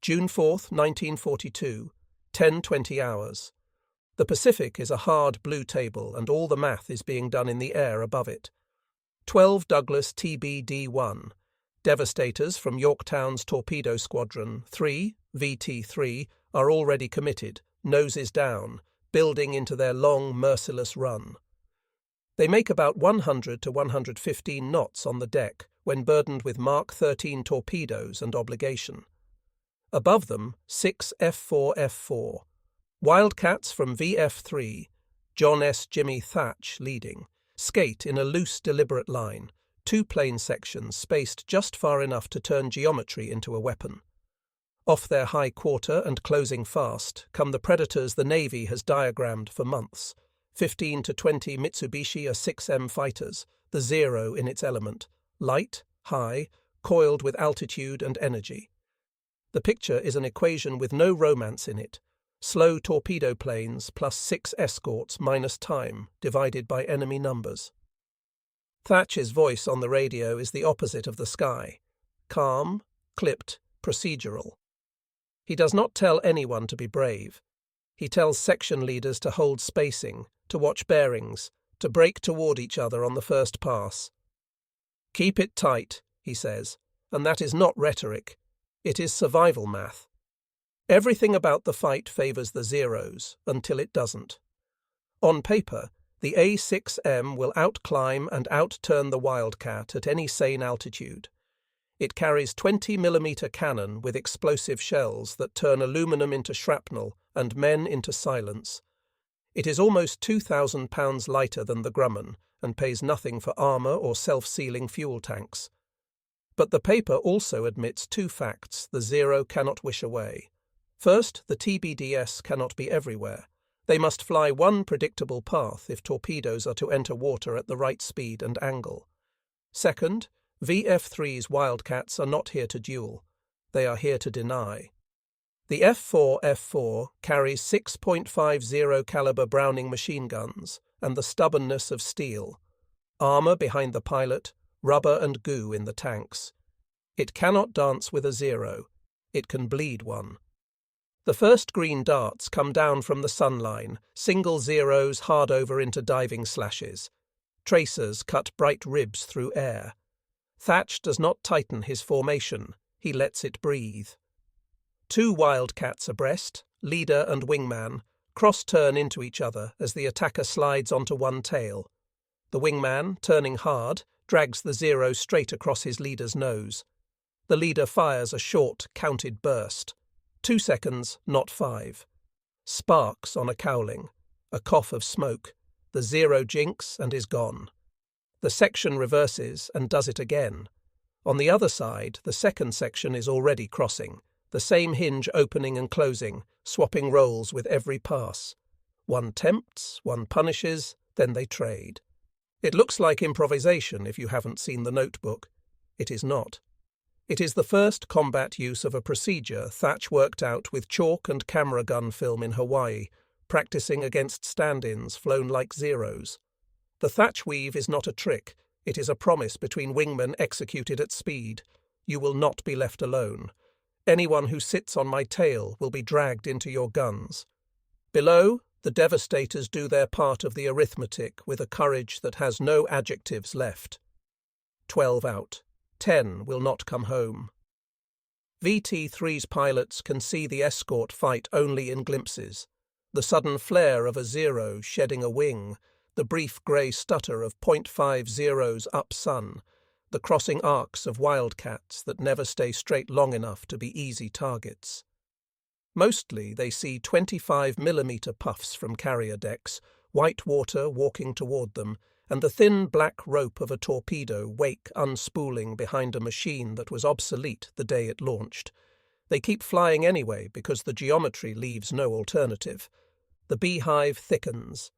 June 4th, 1942, 10:20 hours. The Pacific is a hard blue table and all the math is being done in the air above it. 12 Douglas TBD-1. Devastators from Yorktown's Torpedo Squadron 3, VT-3, are already committed, noses down, building into their long, merciless run. They make about 100 to 115 knots on the deck when burdened with Mark 13 torpedoes and obligation. Above them, 6 F4F4. Wildcats from VF-3, John S. Jimmy Thach leading, skate in a loose, deliberate line, 2 plane sections spaced just far enough to turn geometry into a weapon. Off their high quarter and closing fast come the predators the Navy has diagrammed for months, 15 to 20 Mitsubishi A6M fighters, the Zero in its element, light, high, coiled with altitude and energy. The picture is an equation with no romance in it. Slow torpedo planes plus 6 escorts minus time divided by enemy numbers. Thach's voice on the radio is the opposite of the sky. Calm, clipped, procedural. He does not tell anyone to be brave. He tells section leaders to hold spacing, to watch bearings, to brake toward each other on the first pass. Keep it tight, he says, and that is not rhetoric. It is survival math. Everything about the fight favours the Zeros, until it doesn't. On paper, the A6M will outclimb and outturn the Wildcat at any sane altitude. It carries 20mm cannon with explosive shells that turn aluminum into shrapnel and men into silence. It is almost 2,000 pounds lighter than the Grumman and pays nothing for armour or self-sealing fuel tanks. But the paper also admits 2 facts the Zero cannot wish away. First, the TBDS cannot be everywhere. They must fly one predictable path if torpedoes are to enter water at the right speed and angle. Second, VF-3's Wildcats are not here to duel. They are here to deny. The F4F4 carries 6.50 caliber Browning machine guns and the stubbornness of steel. Armour behind the pilot, rubber and goo in the tanks. It cannot dance with a Zero. It can bleed one. The first green darts come down from the sunline, single Zeros hard over into diving slashes. Tracers cut bright ribs through air. Thach does not tighten his formation, he lets it breathe. 2 Wildcats abreast, leader and wingman, cross-turn into each other as the attacker slides onto one tail. The wingman, turning hard, drags the Zero straight across his leader's nose. The leader fires a short, counted burst. 2 seconds, not 5. Sparks on a cowling. A cough of smoke. The Zero jinks and is gone. The section reverses and does it again. On the other side, the second section is already crossing, the same hinge opening and closing, swapping roles with every pass. One tempts, one punishes, then they trade. It looks like improvisation if you haven't seen the notebook. It is not. It is the first combat use of a procedure Thach worked out with chalk and camera gun film in Hawaii, practicing against stand-ins flown like Zeros. The Thach Weave is not a trick, it is a promise between wingmen executed at speed. You will not be left alone. Anyone who sits on my tail will be dragged into your guns. Below, the Devastators do their part of the arithmetic with a courage that has no adjectives left. 12 out. 10 will not come home. VT-3's pilots can see the escort fight only in glimpses. The sudden flare of a Zero shedding a wing, the brief grey stutter of .5 Zeros up sun, the crossing arcs of Wildcats that never stay straight long enough to be easy targets. Mostly they see 25mm puffs from carrier decks, white water walking toward them, and the thin black rope of a torpedo wake unspooling behind a machine that was obsolete the day it launched. They keep flying anyway because the geometry leaves no alternative. The beehive thickens.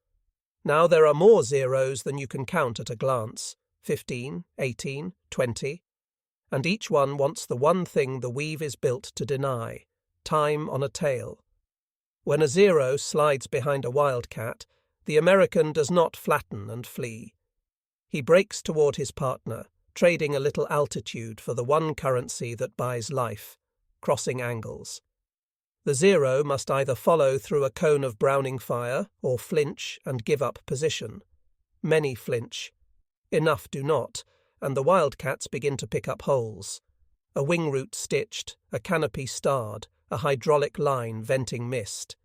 Now there are more Zeros than you can count at a glance, 15, 18, 20, and each one wants the one thing the Weave is built to deny, time on a tail. When a Zero slides behind a Wildcat, the American does not flatten and flee. He breaks toward his partner, trading a little altitude for the one currency that buys life, crossing angles. The Zero must either follow through a cone of Browning fire or flinch and give up position. Many flinch. Enough do not, and the Wildcats begin to pick up holes. A wing root stitched, a canopy starred, a hydraulic line venting mist.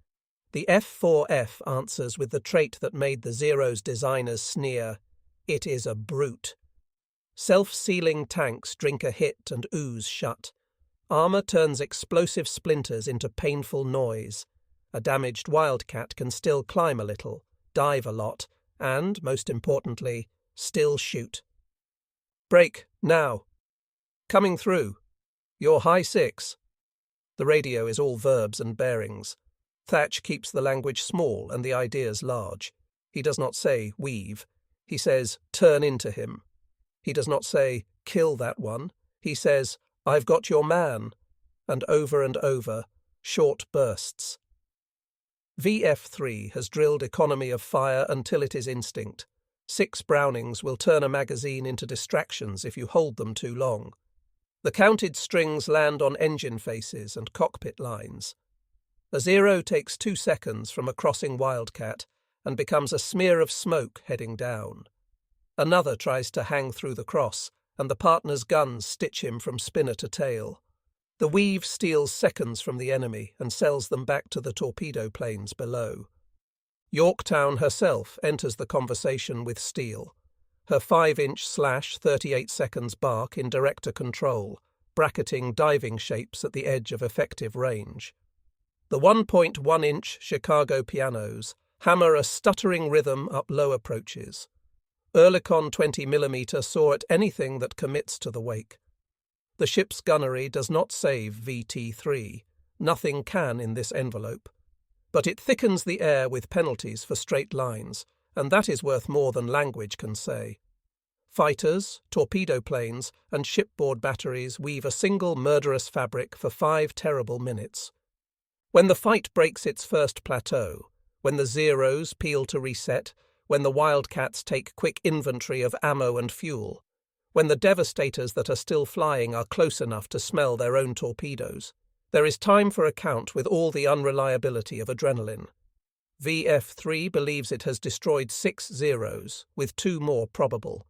The F4F answers with the trait that made the Zero's designers sneer, "It is a brute." Self-sealing tanks drink a hit and ooze shut. Armour turns explosive splinters into painful noise. A damaged Wildcat can still climb a little, dive a lot, and, most importantly, still shoot. "Break, now." "Coming through." "You're high 6. The radio is all verbs and bearings. Thach keeps the language small and the ideas large. He does not say, "Weave." He says, "Turn into him." He does not say, "Kill that one." He says, "I've got your man." And over, short bursts. VF-3 has drilled economy of fire until it is instinct. 6 Brownings will turn a magazine into distractions if you hold them too long. The counted strings land on engine faces and cockpit lines. A Zero takes 2 seconds from a crossing Wildcat and becomes a smear of smoke heading down. Another tries to hang through the cross, and the partner's guns stitch him from spinner to tail. The Weave steals seconds from the enemy and sells them back to the torpedo planes below. Yorktown herself enters the conversation with steel. Her 5-inch / 38 seconds bark in director control, bracketing diving shapes at the edge of effective range. The 1.1-inch Chicago pianos hammer a stuttering rhythm up low approaches. Oerlikon 20mm saw at anything that commits to the wake. The ship's gunnery does not save VT3. Nothing can in this envelope. But it thickens the air with penalties for straight lines, and that is worth more than language can say. Fighters, torpedo planes, and shipboard batteries weave a single murderous fabric for 5 terrible minutes. When the fight breaks its first plateau, when the Zeros peel to reset, when the Wildcats take quick inventory of ammo and fuel, when the Devastators that are still flying are close enough to smell their own torpedoes, there is time for account with all the unreliability of adrenaline. VF-3 believes it has destroyed 6 Zeros, with 2 more probable.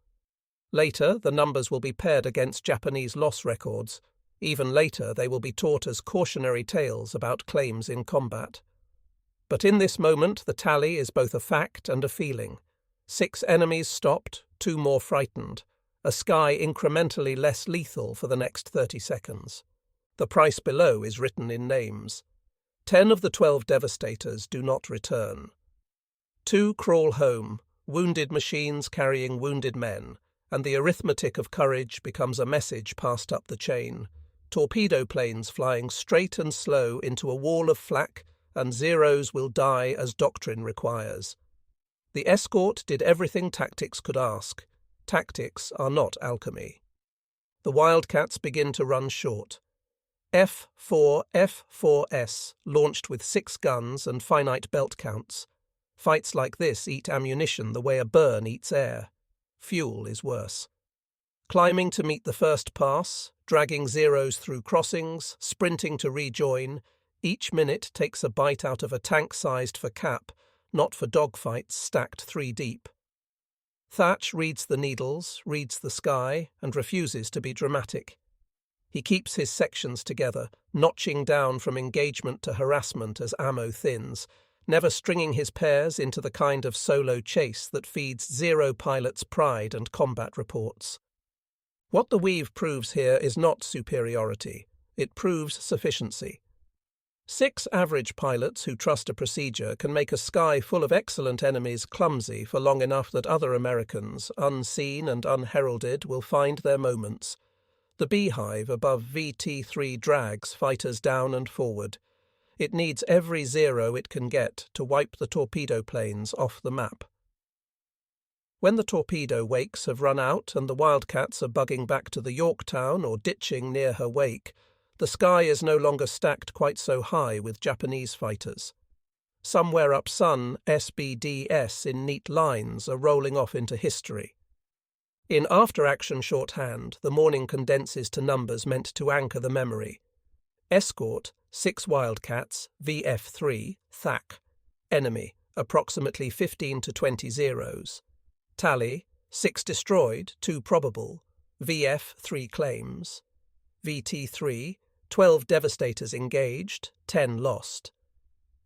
Later, the numbers will be paired against Japanese loss records. Even later, they will be taught as cautionary tales about claims in combat. But in this moment, the tally is both a fact and a feeling. 6 enemies stopped, 2 more frightened. A sky incrementally less lethal for the next 30 seconds. The price below is written in names. 10 of the 12 Devastators do not return. 2 crawl home, wounded machines carrying wounded men, and the arithmetic of courage becomes a message passed up the chain. Torpedo planes flying straight and slow into a wall of flak, and Zeros will die as doctrine requires. The escort did everything tactics could ask. Tactics are not alchemy. The Wildcats begin to run short. F4 F4S launched with 6 guns and finite belt counts. Fights like this eat ammunition the way a burn eats air. Fuel is worse. Climbing to meet the first pass, dragging Zeros through crossings, sprinting to rejoin, each minute takes a bite out of a tank sized for cap, not for dogfights stacked 3 deep. Thach reads the needles, reads the sky, and refuses to be dramatic. He keeps his sections together, notching down from engagement to harassment as ammo thins, never stringing his pairs into the kind of solo chase that feeds Zero pilots' pride and combat reports. What the Weave proves here is not superiority. It proves sufficiency. 6 average pilots who trust a procedure can make a sky full of excellent enemies clumsy for long enough that other Americans, unseen and unheralded, will find their moments. The beehive above VT3 drags fighters down and forward. It needs every Zero it can get to wipe the torpedo planes off the map. When the torpedo wakes have run out and the Wildcats are bugging back to the Yorktown or ditching near her wake, the sky is no longer stacked quite so high with Japanese fighters. Somewhere up Sun, SBDS in neat lines are rolling off into history. In after-action shorthand, the morning condenses to numbers meant to anchor the memory. Escort, 6 Wildcats, VF-3, Thach. Enemy, approximately 15 to 20 zeros. Tally, 6 destroyed, 2 probable. VF-3 claims. VT-3, 12 Devastators engaged, 10 lost.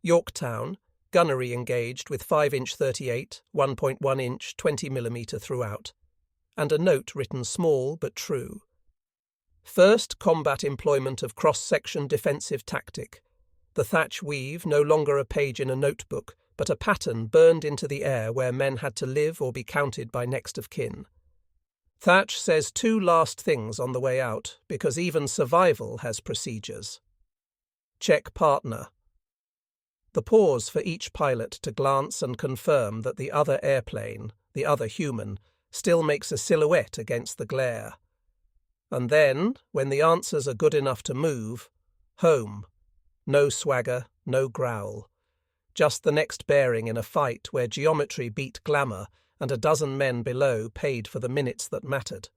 Yorktown, gunnery engaged with 5-inch 38, 1.1-inch 20mm throughout, and a note written small but true. First combat employment of cross-section defensive tactic. The Thach Weave no longer a page in a notebook, but a pattern burned into the air where men had to live or be counted by next of kin. Thach says 2 last things on the way out, because even survival has procedures. Check partner. The pause for each pilot to glance and confirm that the other airplane, the other human, still makes a silhouette against the glare. And then, when the answers are good enough to move, home. No swagger, no growl. Just the next bearing in a fight where geometry beat glamour and a dozen men below paid for the minutes that mattered.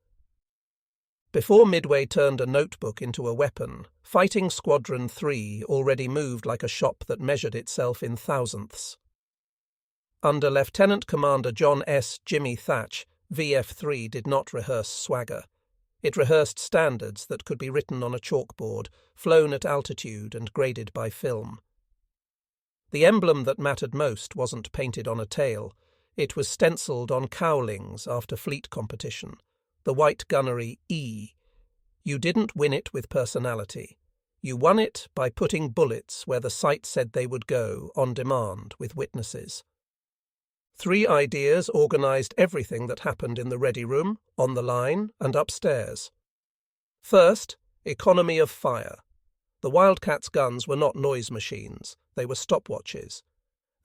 Before Midway turned a notebook into a weapon, fighting Squadron 3 already moved like a shop that measured itself in thousandths. Under Lieutenant Commander John S. Jimmy Thach, VF-3 did not rehearse swagger. It rehearsed standards that could be written on a chalkboard, flown at altitude and graded by film. The emblem that mattered most wasn't painted on a tail. It was stenciled on cowlings after fleet competition. The white gunnery E. You didn't win it with personality. You won it by putting bullets where the sight said they would go, on demand, with witnesses. 3 ideas organized everything that happened in the ready room, on the line, and upstairs. First, economy of fire. The Wildcats' guns were not noise machines, they were stopwatches.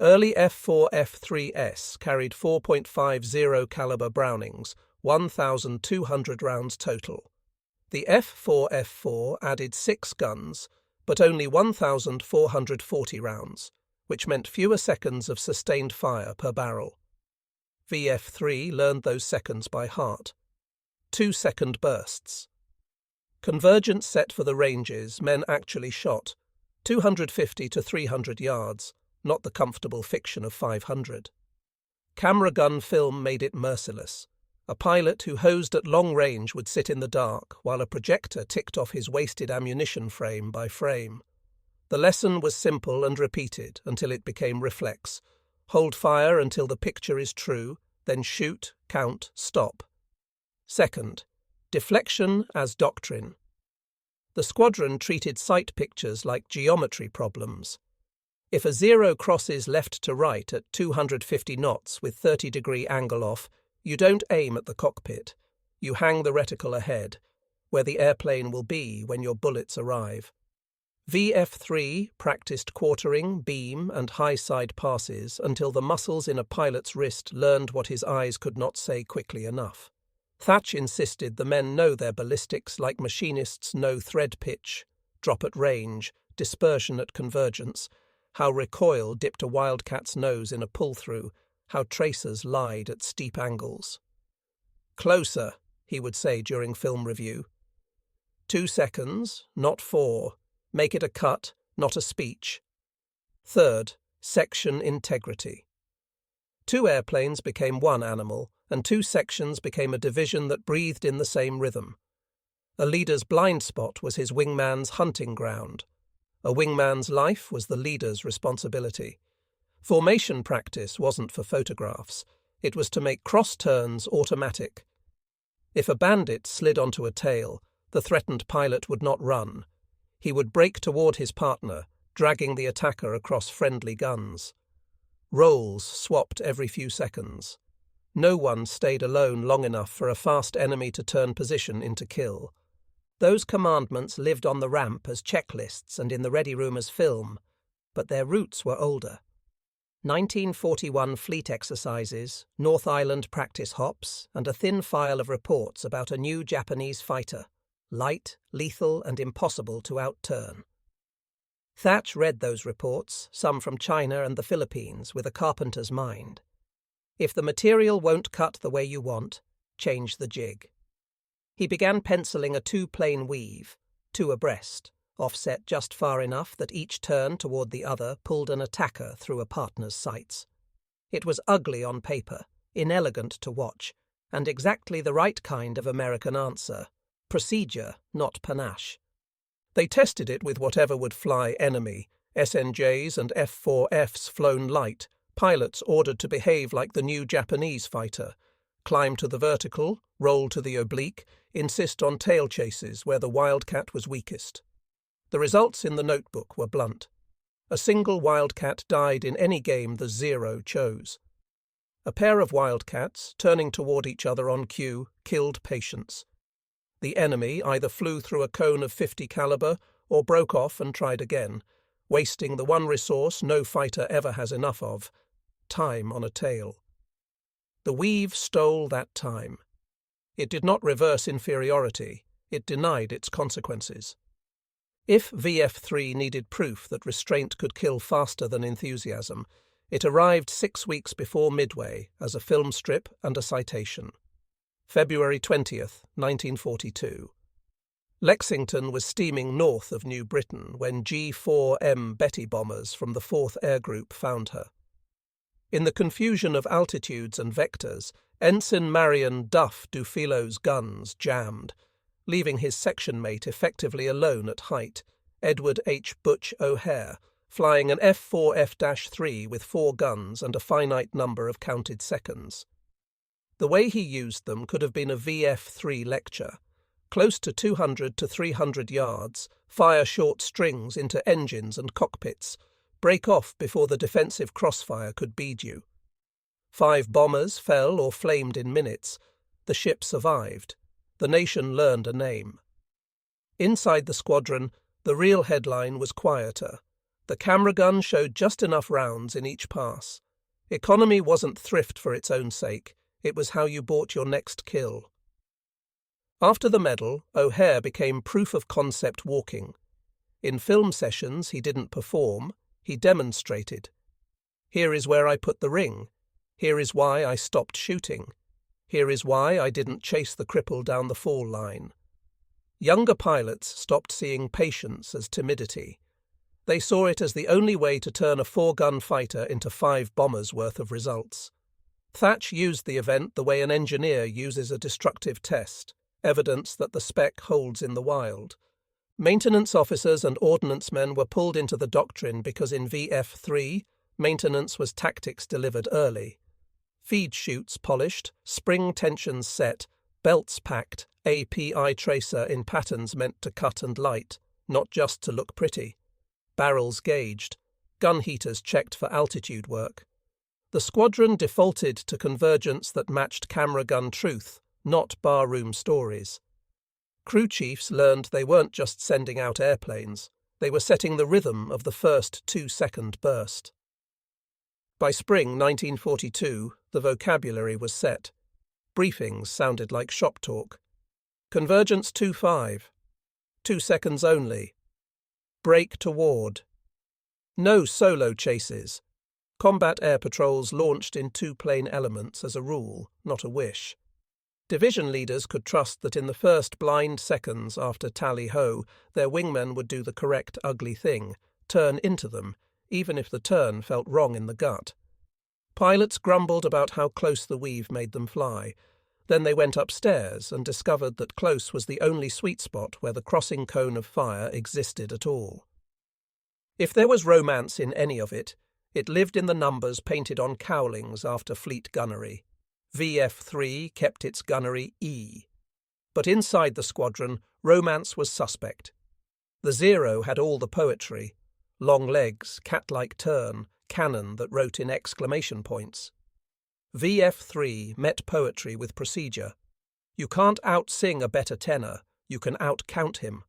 Early F4 F3S carried 4.50 caliber Brownings, 1,200 rounds total. The F4 F4 added 6 guns, but only 1,440 rounds, which meant fewer seconds of sustained fire per barrel. VF-3 learned those seconds by heart. 2-second bursts. Convergence set for the ranges men actually shot, 250 to 300 yards, not the comfortable fiction of 500. Camera gun film made it merciless. A pilot who hosed at long range would sit in the dark while a projector ticked off his wasted ammunition frame by frame. The lesson was simple and repeated until it became reflex. Hold fire until the picture is true, then shoot, count, stop. Second, deflection as doctrine. The squadron treated sight pictures like geometry problems. If a zero crosses left to right at 250 knots with 30-degree angle off, you don't aim at the cockpit. You hang the reticle ahead, where the airplane will be when your bullets arrive. VF-3 practiced quartering, beam, and high-side passes until the muscles in a pilot's wrist learned what his eyes could not say quickly enough. Thach insisted the men know their ballistics like machinists know thread pitch, drop at range, dispersion at convergence, how recoil dipped a wildcat's nose in a pull-through, how tracers lied at steep angles. "Closer," he would say during film review. 2 seconds, not 4. Make it a cut, not a speech. Third, section integrity. 2 airplanes became 1 animal, and 2 sections became a division that breathed in the same rhythm. A leader's blind spot was his wingman's hunting ground. A wingman's life was the leader's responsibility. Formation practice wasn't for photographs. It was to make cross turns automatic. If a bandit slid onto a tail, the threatened pilot would not run. He would brake toward his partner, dragging the attacker across friendly guns. Roles swapped every few seconds. No one stayed alone long enough for a fast enemy to turn position into kill. Those commandments lived on the ramp as checklists and in the ready room as film, but their roots were older. 1941 fleet exercises, North Island practice hops, and a thin file of reports about a new Japanese fighter, light, lethal, and impossible to outturn. Thach read those reports, some from China and the Philippines, with a carpenter's mind. If the material won't cut the way you want, change the jig. He began penciling a 2-plane weave, 2 abreast, offset just far enough that each turn toward the other pulled an attacker through a partner's sights. It was ugly on paper, inelegant to watch, and exactly the right kind of American answer. Procedure, not panache. They tested it with whatever would fly enemy, SNJs and F-4Fs flown light, pilots ordered to behave like the new Japanese fighter, climb to the vertical, roll to the oblique, insist on tail chases where the Wildcat was weakest. The results in the notebook were blunt. A single Wildcat died in any game the Zero chose. A pair of Wildcats, turning toward each other on cue, killed patients. The enemy either flew through a cone of 50 caliber or broke off and tried again, wasting the one resource no fighter ever has enough of, time on a tail. The Weave stole that time. It did not reverse inferiority, it denied its consequences. If VF-3 needed proof that restraint could kill faster than enthusiasm, it arrived 6 weeks before Midway as a film strip and a citation. February 20th, 1942. Lexington was steaming north of New Britain when G-4M Betty bombers from the 4th Air Group found her. In the confusion of altitudes and vectors, Ensign Marion Duff Dufilo's guns jammed, leaving his section mate effectively alone at height, Edward H. Butch O'Hare, flying an F-4F-3 with 4 guns and a finite number of counted seconds. The way he used them could have been a VF-3 lecture. Close to 200 to 300 yards, fire short strings into engines and cockpits, break off before the defensive Crossfire could bead you. 5 bombers fell or flamed in minutes. The ship survived. The nation learned a name. Inside the squadron, the real headline was quieter. The camera gun showed just enough rounds in each pass. Economy wasn't thrift for its own sake. It was how you bought your next kill. After the medal, O'Hare became proof of concept walking. In film sessions, he didn't perform, he demonstrated. Here is where I put the ring. Here is why I stopped shooting. Here is why I didn't chase the cripple down the fall line. Younger pilots stopped seeing patience as timidity. They saw it as the only way to turn a 4-gun fighter into 5 bombers' worth of results. Thach used the event the way an engineer uses a destructive test, evidence that the spec holds in the wild. Maintenance officers and ordnance men were pulled into the doctrine because in VF-3, maintenance was tactics delivered early. Feed chutes polished, spring tensions set, belts packed, API tracer in patterns meant to cut and light, not just to look pretty. Barrels gauged, gun heaters checked for altitude work. The squadron defaulted to convergence that matched camera gun truth, not barroom stories. Crew chiefs learned they weren't just sending out airplanes, they were setting the rhythm of the first 2-second burst. By spring 1942, the vocabulary was set. Briefings sounded like shop talk. Convergence 2-5. 2 seconds only. Break toward. No solo chases. Combat air patrols launched in 2-plane elements as a rule, not a wish. Division leaders could trust that in the first blind seconds after tally-ho, their wingmen would do the correct ugly thing, turn into them, even if the turn felt wrong in the gut. Pilots grumbled about how close the Weave made them fly. Then they went upstairs and discovered that close was the only sweet spot where the crossing cone of fire existed at all. If there was romance in any of it, it lived in the numbers painted on cowlings after fleet gunnery. VF-3 kept its gunnery E. But inside the squadron, romance was suspect. The Zero had all the poetry. Long legs, cat-like turn, cannon that wrote in exclamation points. VF-3 met poetry with procedure. You can't out-sing a better tenor, you can out-count him.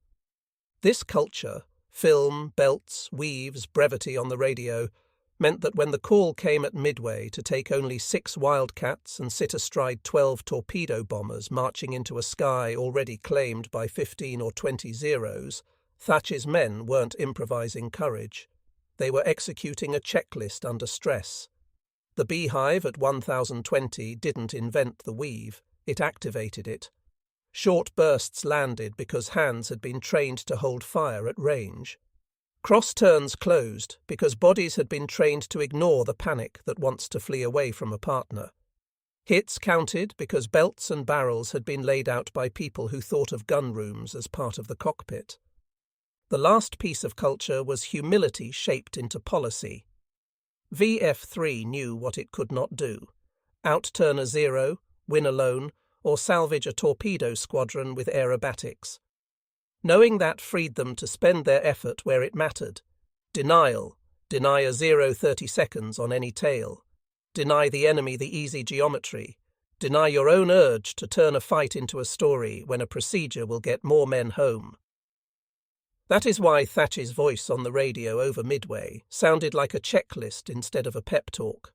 This culture, film, belts, weaves, brevity on the radio, meant that when the call came at Midway to take only 6 Wildcats and sit astride 12 torpedo bombers marching into a sky already claimed by 15 or 20 Zeros, Thach's men weren't improvising courage. They were executing a checklist under stress. The beehive at 1020 didn't invent the Weave, it activated it. Short bursts landed because hands had been trained to hold fire at range. Cross turns closed because bodies had been trained to ignore the panic that wants to flee away from a partner. Hits counted because belts and barrels had been laid out by people who thought of gun rooms as part of the cockpit. The last piece of culture was humility shaped into policy. VF-3 knew what it could not do: outturn a Zero, win alone, or salvage a torpedo squadron with aerobatics. Knowing that freed them to spend their effort where it mattered. Denial: deny a Zero 30 seconds on any tail. Deny the enemy the easy geometry. Deny your own urge to turn a fight into a story when a procedure will get more men home. That is why Thach's voice on the radio over Midway sounded like a checklist instead of a pep talk.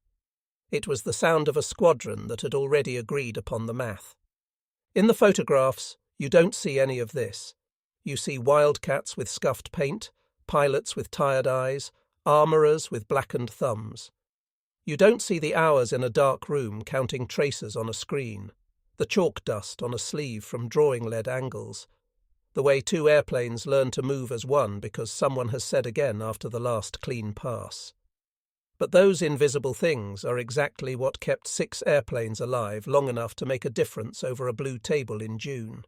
It was the sound of a squadron that had already agreed upon the math. In the photographs, you don't see any of this. You see wildcats with scuffed paint, pilots with tired eyes, armourers with blackened thumbs. You don't see the hours in a dark room counting traces on a screen, the chalk dust on a sleeve from drawing-led angles, the way two airplanes learn to move as one because someone has said again after the last clean pass. But those invisible things are exactly what kept 6 airplanes alive long enough to make a difference over a blue table in June.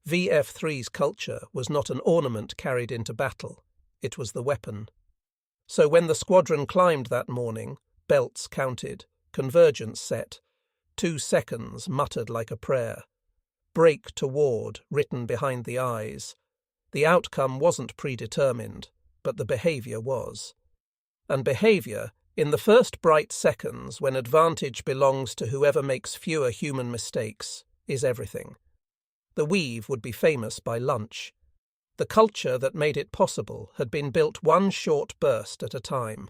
VF-3's culture was not an ornament carried into battle, it was the weapon. So when the squadron climbed that morning, belts counted, convergence set, 2 seconds muttered like a prayer. Break toward written behind the eyes. The outcome wasn't predetermined, but the behaviour was. And behaviour, in the first bright seconds when advantage belongs to whoever makes fewer human mistakes, is everything. The Weave would be famous by lunch. The culture that made it possible had been built one short burst at a time.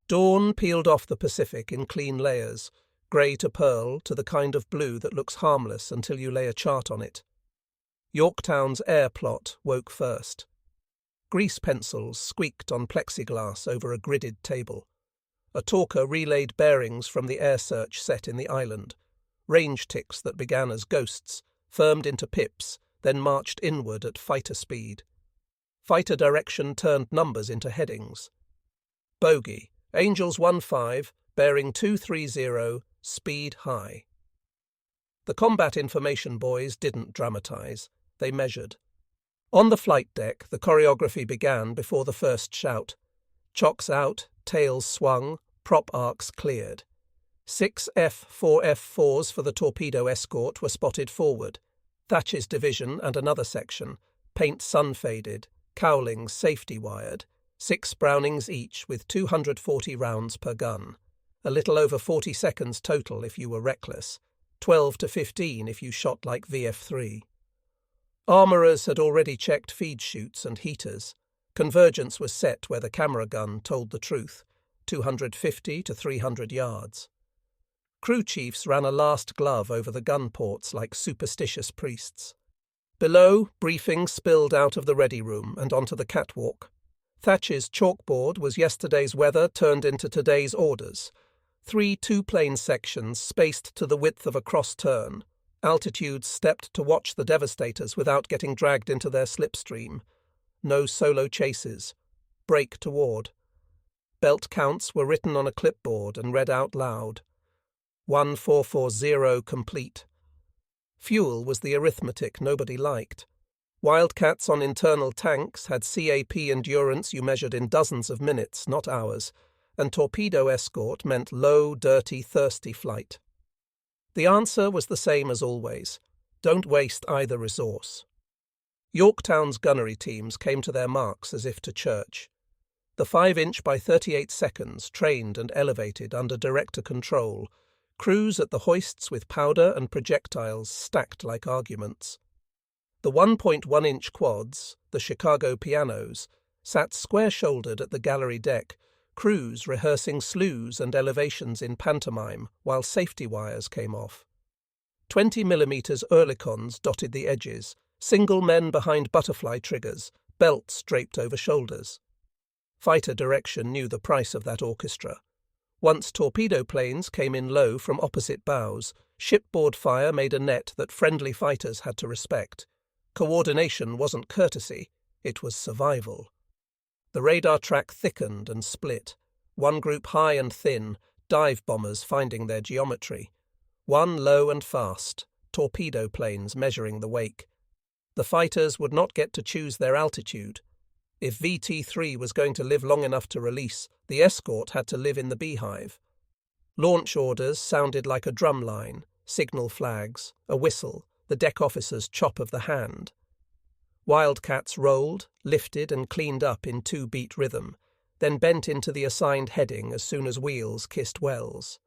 Dawn peeled off the Pacific in clean layers, grey to pearl to the kind of blue that looks harmless until you lay a chart on it. Yorktown's air plot woke first. Grease pencils squeaked on plexiglass over a gridded table. A talker relayed bearings from the air search set in the island. Range ticks that began as ghosts, firmed into pips, then marched inward at fighter speed. Fighter direction turned numbers into headings. Bogey, Angels 1-5, bearing 230, speed high. The combat information boys didn't dramatise, they measured. On the flight deck, the choreography began before the first shout. Chocks out, tails swung, prop arcs cleared. 6 F-4F-4s for the torpedo escort were spotted forward. Thach's division and another section, paint sun-faded, cowlings safety-wired, 6 Brownings each with 240 rounds per gun. A little over 40 seconds total if you were reckless, 12 to 15 if you shot like VF-3. Armourers had already checked feed chutes and heaters. Convergence was set where the camera gun told the truth, 250 to 300 yards. Crew chiefs ran a last glove over the gun ports like superstitious priests. Below, briefings spilled out of the ready room and onto the catwalk. Thach's chalkboard was yesterday's weather turned into today's orders. 3 two-plane sections spaced to the width of a cross-turn. Altitudes stepped to watch the Devastators without getting dragged into their slipstream. No solo chases. Break toward. Belt counts were written on a clipboard and read out loud. 1440 complete. Fuel was the arithmetic nobody liked. Wildcats on internal tanks had CAP endurance you measured in dozens of minutes, not hours, and torpedo escort meant low, dirty, thirsty flight. The answer was the same as always. Don't waste either resource. Yorktown's gunnery teams came to their marks as if to church. The 5-inch by 38 seconds trained and elevated under director control, crews at the hoists with powder and projectiles stacked like arguments. The 1.1-inch quads, the Chicago pianos, sat square-shouldered at the gallery deck, crews rehearsing slews and elevations in pantomime while safety wires came off. 20mm Oerlikons dotted the edges, single men behind butterfly triggers, belts draped over shoulders. Fighter direction knew the price of that orchestra. Once torpedo planes came in low from opposite bows, shipboard fire made a net that friendly fighters had to respect. Coordination wasn't courtesy, it was survival. The radar track thickened and split. One group high and thin, dive bombers finding their geometry. One low and fast, torpedo planes measuring the wake. The fighters would not get to choose their altitude. If VT-3 was going to live long enough to release, the escort had to live in the beehive. Launch orders sounded like a drum line, signal flags, a whistle, the deck officer's chop of the hand. Wildcats rolled, lifted and cleaned up in 2-beat rhythm, then bent into the assigned heading as soon as wheels kissed wells.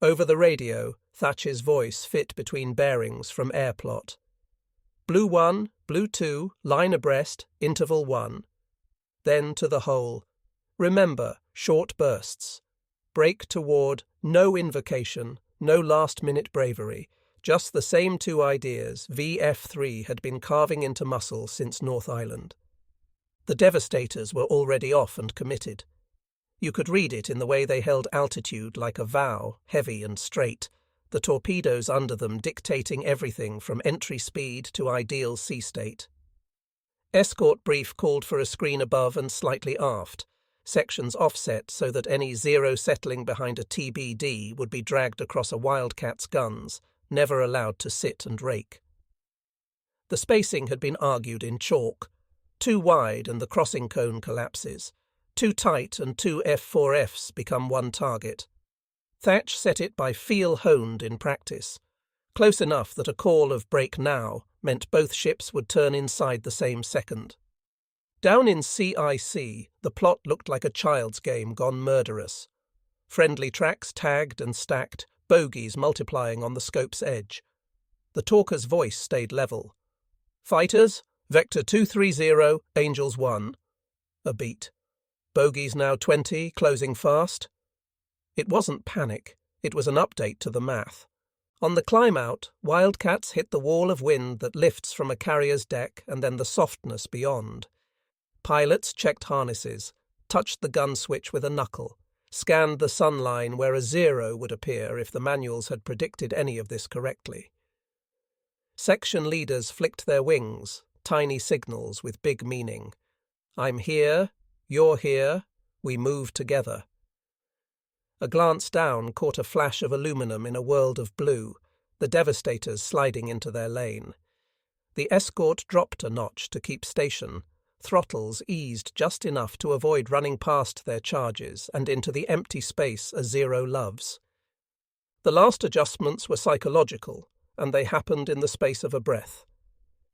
Over the radio, Thach's voice fit between bearings from airplot. Blue 1, Blue 2, line abreast, interval 1. Then to the whole. Remember, short bursts. Break toward, no invocation, no last-minute bravery. Just the same two ideas VF-3 had been carving into muscle since North Island. The Devastators were already off and committed. You could read it in the way they held altitude like a vow, heavy and straight, the torpedoes under them dictating everything from entry speed to ideal sea state. Escort brief called for a screen above and slightly aft, sections offset so that any zero settling behind a TBD would be dragged across a Wildcat's guns, never allowed to sit and rake. The spacing had been argued in chalk. Too wide and the crossing cone collapses. Too tight and two F4Fs become one target. Thach set it by feel honed in practice. Close enough that a call of break now meant both ships would turn inside the same second. Down in CIC, the plot looked like a child's game gone murderous. Friendly tracks tagged and stacked, bogies multiplying on the scope's edge. The talker's voice stayed level. Fighters, Vector 230, Angels 1. A beat. Bogies now 20, closing fast. It wasn't panic, it was an update to the math. On the climb out, Wildcats hit the wall of wind that lifts from a carrier's deck and then the softness beyond. Pilots checked harnesses, touched the gun switch with a knuckle, scanned the sun line where a 0 would appear if the manuals had predicted any of this correctly. Section leaders flicked their wings, tiny signals with big meaning. I'm here, you're here, we move together. A glance down caught a flash of aluminum in a world of blue, the Devastators sliding into their lane. The escort dropped a notch to keep station, throttles eased just enough to avoid running past their charges and into the empty space a 0 loves. The last adjustments were psychological, and they happened in the space of a breath.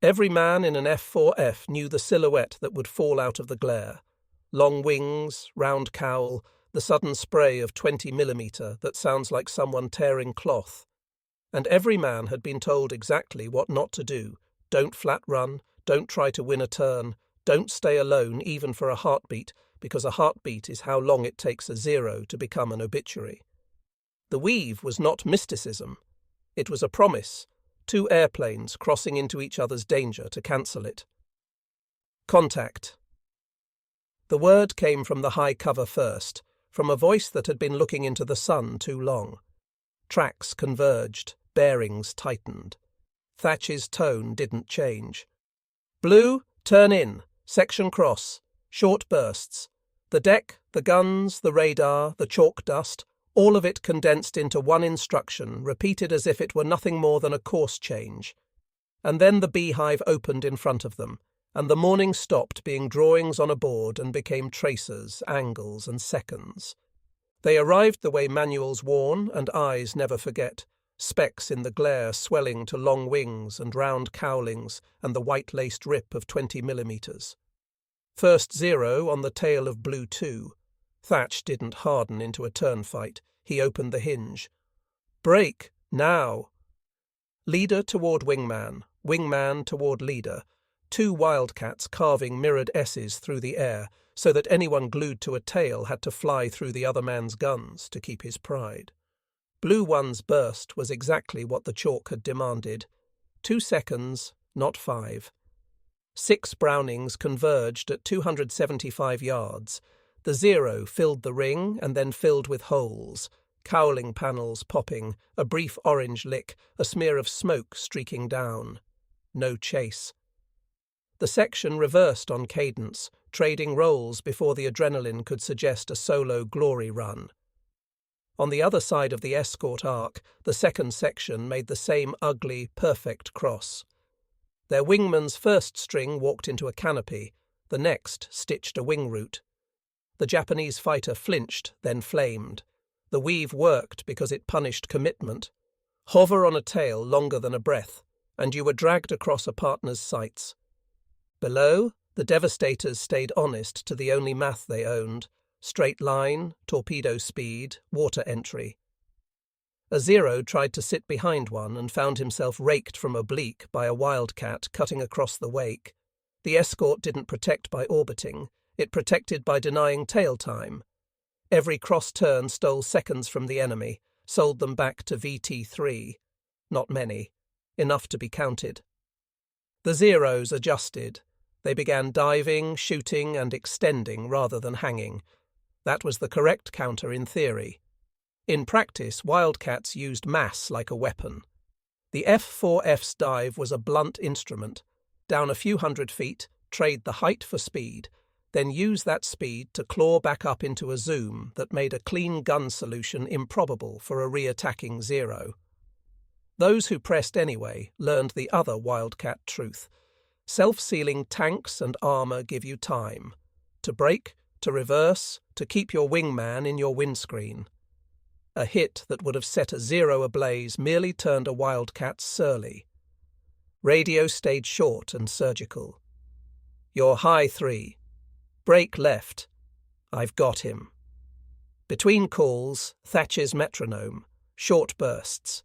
Every man in an F4F knew the silhouette that would fall out of the glare. Long wings, round cowl, the sudden spray of 20mm that sounds like someone tearing cloth. And every man had been told exactly what not to do. Don't flat run, don't try to win a turn, don't stay alone even for a heartbeat, because a heartbeat is how long it takes a 0 to become an obituary. The weave was not mysticism. It was a promise, 2 airplanes crossing into each other's danger to cancel it. Contact. The word came from the high cover first, from a voice that had been looking into the sun too long. Tracks converged, bearings tightened. Thach's tone didn't change. Blue, turn in, section cross, short bursts. The deck, the guns, the radar, the chalk dust, all of it condensed into one instruction, repeated as if it were nothing more than a course change. And then the beehive opened in front of them, and the morning stopped being drawings on a board and became tracers, angles, and seconds. They arrived the way manuals warn and eyes never forget, specks in the glare swelling to long wings and round cowlings and the white-laced rip of 20mm. First 0 on the tail of Blue 2. Thach didn't harden into a turn fight. He opened the hinge. Break, now! Leader toward wingman, wingman toward leader, 2 Wildcats carving mirrored S's through the air, so that anyone glued to a tail had to fly through the other man's guns to keep his pride. Blue 1's burst was exactly what the chalk had demanded. 2 seconds, not 5. 6 Brownings converged at 275 yards. The zero filled the ring and then filled with holes, cowling panels popping, a brief orange lick, a smear of smoke streaking down. No chase. The section reversed on cadence, trading roles before the adrenaline could suggest a solo glory run. On the other side of the escort arc, the second section made the same ugly, perfect cross. Their wingman's first string walked into a canopy, the next stitched a wing root. The Japanese fighter flinched, then flamed. The weave worked because it punished commitment. Hover on a tail longer than a breath, and you were dragged across a partner's sights. Below, the Devastators stayed honest to the only math they owned: straight line, torpedo speed, water entry. A zero tried to sit behind one and found himself raked from oblique by a Wildcat cutting across the wake. The escort didn't protect by orbiting, it protected by denying tail time. Every cross-turn stole seconds from the enemy, sold them back to VT3. Not many, enough to be counted. The zeros adjusted. They began diving, shooting, and extending rather than hanging. That was the correct counter in theory. In practice, Wildcats used mass like a weapon. The F4F's dive was a blunt instrument. Down a few hundred feet, trade the height for speed, then use that speed to claw back up into a zoom that made a clean gun solution improbable for a re-attacking zero. Those who pressed anyway learned the other Wildcat truth. Self-sealing tanks and armour give you time. To brake, to reverse, to keep your wingman in your windscreen. A hit that would have set a zero ablaze merely turned a Wildcat surly. Radio stayed short and surgical. You're high 3. Brake left. I've got him. Between calls, Thach's metronome. Short bursts.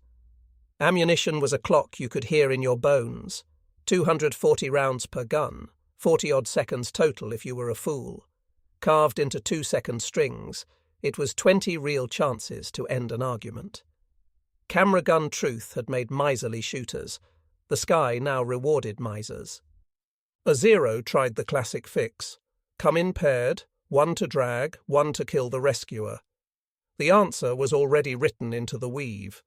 Ammunition was a clock you could hear in your bones. 240 rounds per gun. 40-odd seconds total if you were a fool. Carved into 2-second strings, it was 20 real chances to end an argument. Camera gun truth had made miserly shooters. The sky now rewarded misers. A zero tried the classic fix. Come in paired, one to drag, one to kill the rescuer. The answer was already written into the weave.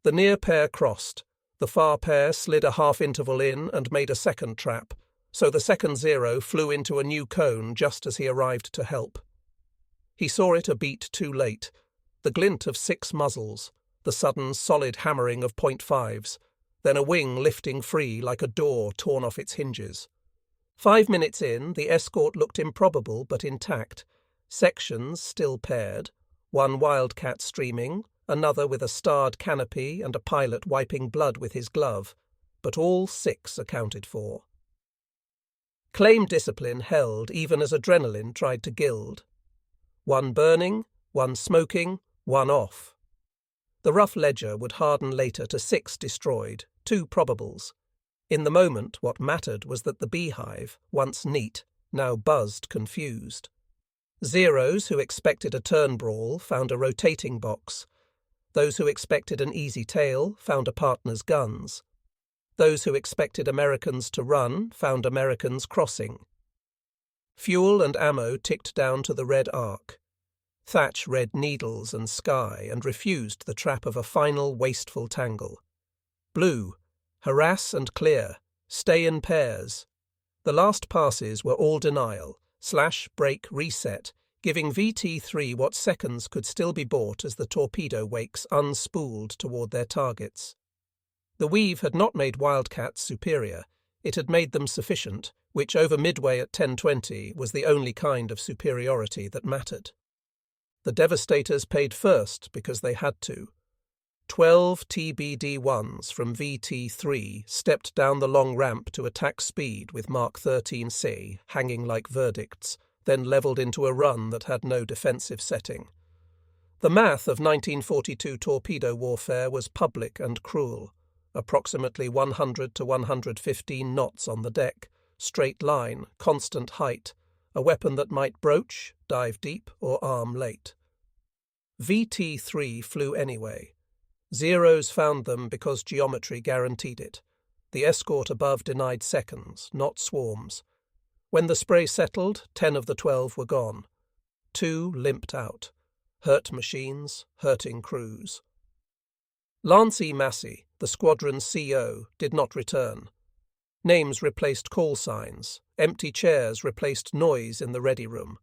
The near pair crossed. The far pair slid a half-interval in and made a second trap, so the second zero flew into a new cone just as he arrived to help. He saw it a beat too late. The glint of 6 muzzles, the sudden solid hammering of .5s, then a wing lifting free like a door torn off its hinges. 5 minutes in, the escort looked improbable but intact. Sections still paired, one Wildcat streaming, another with a starred canopy and a pilot wiping blood with his glove, but all 6 accounted for. Claim discipline held even as adrenaline tried to gild. One burning, one smoking, one off. The rough ledger would harden later to 6 destroyed, 2 probables. In the moment, what mattered was that the beehive, once neat, now buzzed confused. Zeros who expected a turn brawl found a rotating box. Those who expected an easy tail found a partner's guns. Those who expected Americans to run found Americans crossing. Fuel and ammo ticked down to the red arc. Thach read needles and sky and refused the trap of a final wasteful tangle. Blue. Harass and clear. Stay in pairs. The last passes were all denial, slash, break, reset, giving VT3 what seconds could still be bought as the torpedo wakes unspooled toward their targets. The weave had not made Wildcats superior, it had made them sufficient, which over Midway at 10:20 was the only kind of superiority that mattered. The Devastators paid first because they had to. 12 TBD-1s from VT3 stepped down the long ramp to attack speed with Mark 13C hanging like verdicts, then levelled into a run that had no defensive setting. The math of 1942 torpedo warfare was public and cruel. Approximately 100 to 115 knots on the deck, straight line, constant height, a weapon that might broach, dive deep, or arm late. VT3 flew anyway. Zeros found them because geometry guaranteed it. The escort above denied seconds, not swarms. When the spray settled, 10 of the 12 were gone. 2 limped out. Hurt machines, hurting crews. Lance E. Massey, the squadron CO, did not return. Names replaced call signs. Empty chairs replaced noise in the ready room.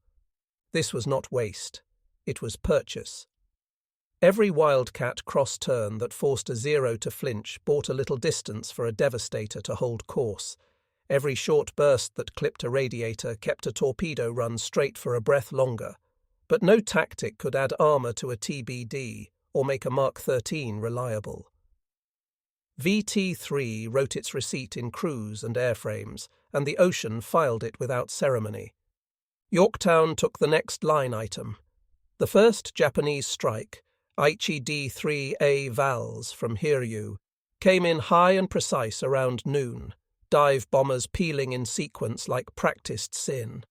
This was not waste. It was purchase. Every Wildcat cross-turn that forced a Zero to flinch bought a little distance for a Devastator to hold course. Every short burst that clipped a radiator kept a Torpedo run straight for a breath longer. But no tactic could add armour to a TBD or make a Mark 13 reliable. VT-3 wrote its receipt in crews and airframes, and the Ocean filed it without ceremony. Yorktown took the next line item. The first Japanese strike, Aichi D-3A Vals from Hiryu, came in high and precise around noon, dive bombers peeling in sequence like practiced sin.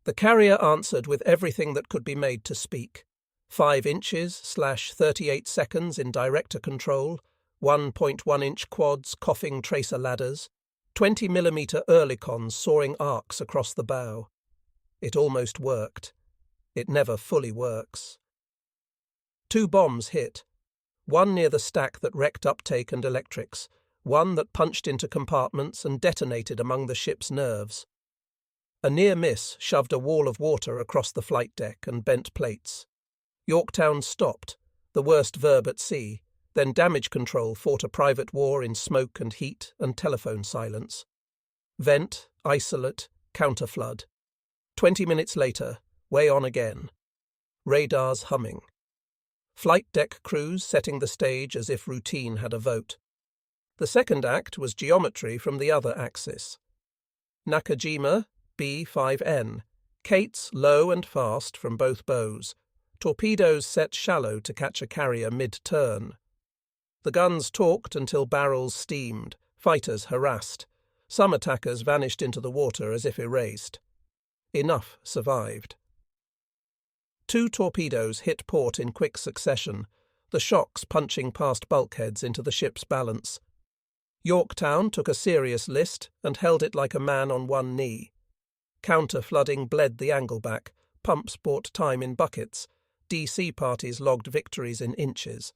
The carrier answered with everything that could be made to speak. 5 inches/38 seconds in director control, 1.1-inch quads coughing tracer ladders, 20mm Earlycons soaring arcs across the bow. It almost worked. It never fully works. 2 bombs hit. One near the stack that wrecked uptake and electrics, one that punched into compartments and detonated among the ship's nerves. A near miss shoved a wall of water across the flight deck and bent plates. Yorktown stopped, the worst verb at sea. Then damage control fought a private war in smoke and heat and telephone silence. Vent, isolate, counterflood. 20 minutes later, way on again. Radars humming. Flight deck crews setting the stage as if routine had a vote. The second act was geometry from the other axis. Nakajima, B5N. Cates low and fast from both bows. Torpedoes set shallow to catch a carrier mid-turn. The guns talked until barrels steamed, fighters harassed. Some attackers vanished into the water as if erased. Enough survived. 2 torpedoes hit port in quick succession, the shocks punching past bulkheads into the ship's balance. Yorktown took a serious list and held it like a man on one knee. Counter-flooding bled the angle back, pumps bought time in buckets, DC parties logged victories in inches.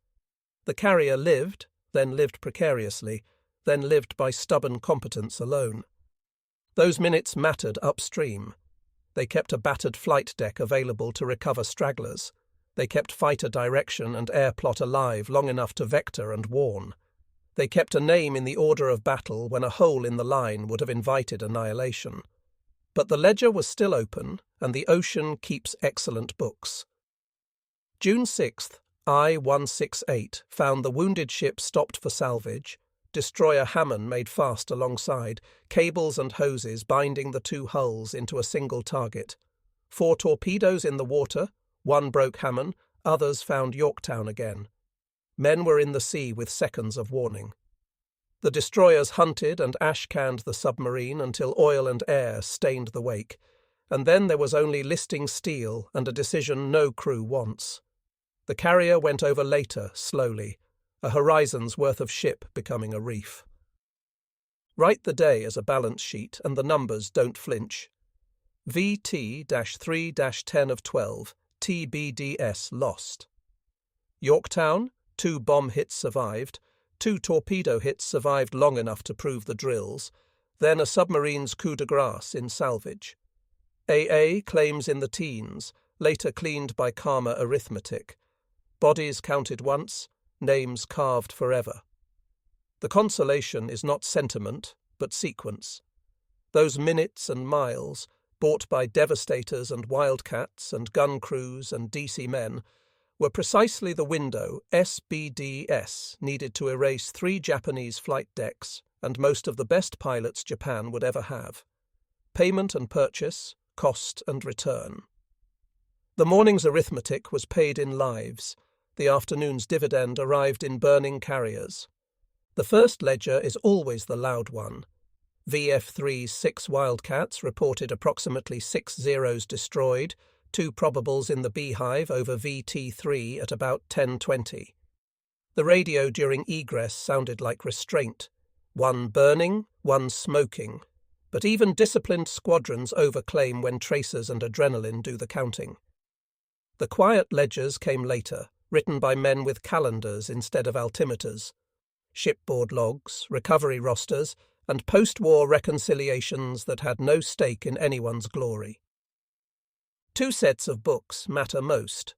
The carrier lived, then lived precariously, then lived by stubborn competence alone. Those minutes mattered upstream. They kept a battered flight deck available to recover stragglers. They kept fighter direction and air plot alive long enough to vector and warn. They kept a name in the order of battle when a hole in the line would have invited annihilation. But the ledger was still open, and the Ocean keeps excellent books. June 6th, I-168 found the wounded ship stopped for salvage, destroyer Hammond made fast alongside, cables and hoses binding the 2 hulls into a single target. 4 torpedoes in the water, 1 broke Hammond, others found Yorktown again. Men were in the sea with seconds of warning. The destroyers hunted and ash-canned the submarine until oil and air stained the wake, and then there was only listing steel and a decision no crew wants. The carrier went over later, slowly, a horizon's worth of ship becoming a reef. Write the day as a balance sheet and the numbers don't flinch. VT-3-10 of 12, TBDS lost. Yorktown, 2 bomb hits survived, 2 torpedo hits survived long enough to prove the drills, then a submarine's coup de grace in salvage. AA claims in the teens, later cleaned by calmer arithmetic. Bodies counted once, names carved forever. The consolation is not sentiment, but sequence. Those minutes and miles, bought by Devastators and Wildcats and gun crews and DC men, were precisely the window SBDS needed to erase 3 Japanese flight decks and most of the best pilots Japan would ever have. Payment and purchase, cost and return. The morning's arithmetic was paid in lives. The afternoon's dividend arrived in burning carriers. The first ledger is always the loud one. VF-3's 6 Wildcats reported approximately 6 Zeros destroyed, 2 probables in the beehive over VT-3 at about 10:20. The radio during egress sounded like restraint. 1 burning, 1 smoking. but even disciplined squadrons overclaim when tracers and adrenaline do the counting. The quiet ledgers came later, written by men with calendars instead of altimeters, shipboard logs, recovery rosters, and post-war reconciliations that had no stake in anyone's glory. Two sets of books matter most.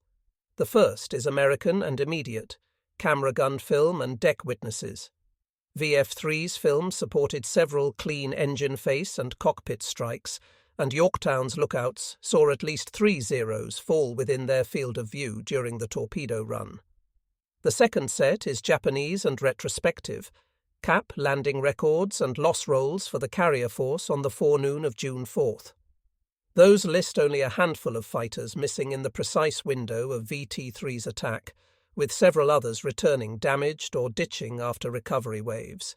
The first is American and immediate, camera gun film and deck witnesses. VF-3's film supported several clean engine face and cockpit strikes, and Yorktown's lookouts saw at least 3 Zeros fall within their field of view during the Torpedo run. The second set is Japanese and retrospective, cap landing records and loss rolls for the carrier force on the forenoon of June 4th. Those list only a handful of fighters missing in the precise window of VT-3's attack, with several others returning damaged or ditching after recovery waves.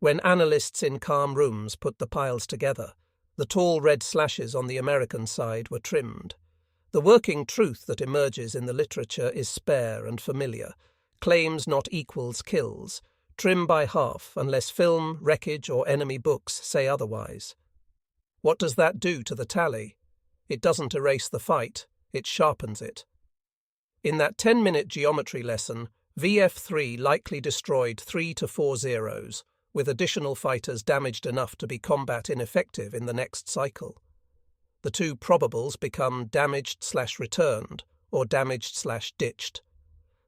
When analysts in calm rooms put the piles together, the tall red slashes on the American side were trimmed. The working truth that emerges in the literature is spare and familiar. Claims not equals kills. Trim by half unless film, wreckage, or enemy books say otherwise. What does that do to the tally? It doesn't erase the fight, it sharpens it. In that 10-minute geometry lesson, VF-3 likely destroyed 3 to 4 Zeros, with additional fighters damaged enough to be combat ineffective in the next cycle. The two probables become damaged/returned or damaged/ditched.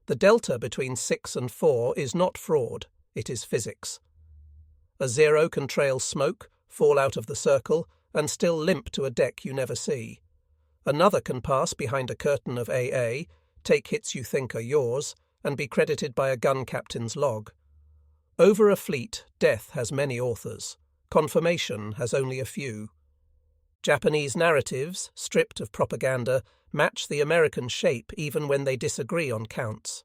The delta between 6 and 4 is not fraud, it is physics. A Zero can trail smoke, fall out of the circle, and still limp to a deck you never see. Another can pass behind a curtain of AA, take hits you think are yours, and be credited by a gun captain's log. Over a fleet, death has many authors. Confirmation has only a few. Japanese narratives, stripped of propaganda, match the American shape even when they disagree on counts.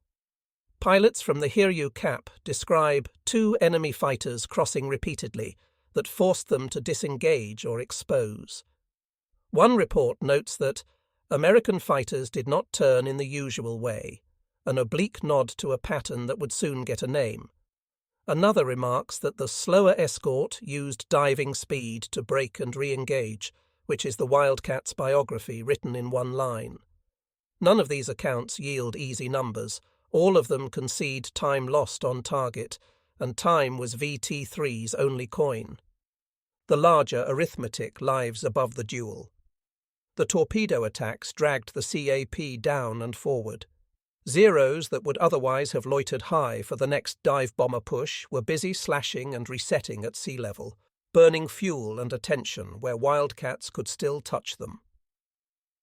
Pilots from the Hiryu Cap describe 2 enemy fighters crossing repeatedly that forced them to disengage or expose. One report notes that American fighters did not turn in the usual way, an oblique nod to a pattern that would soon get a name. Another remarks that the slower escort used diving speed to brake and re-engage, which is the Wildcats' biography written in one line. None of these accounts yield easy numbers. All of them concede time lost on target, and time was VT-3's only coin. The larger arithmetic lies above the duel. The torpedo attacks dragged the CAP down and forward. Zeros that would otherwise have loitered high for the next dive bomber push were busy slashing and resetting at sea level, burning fuel and attention where Wildcats could still touch them.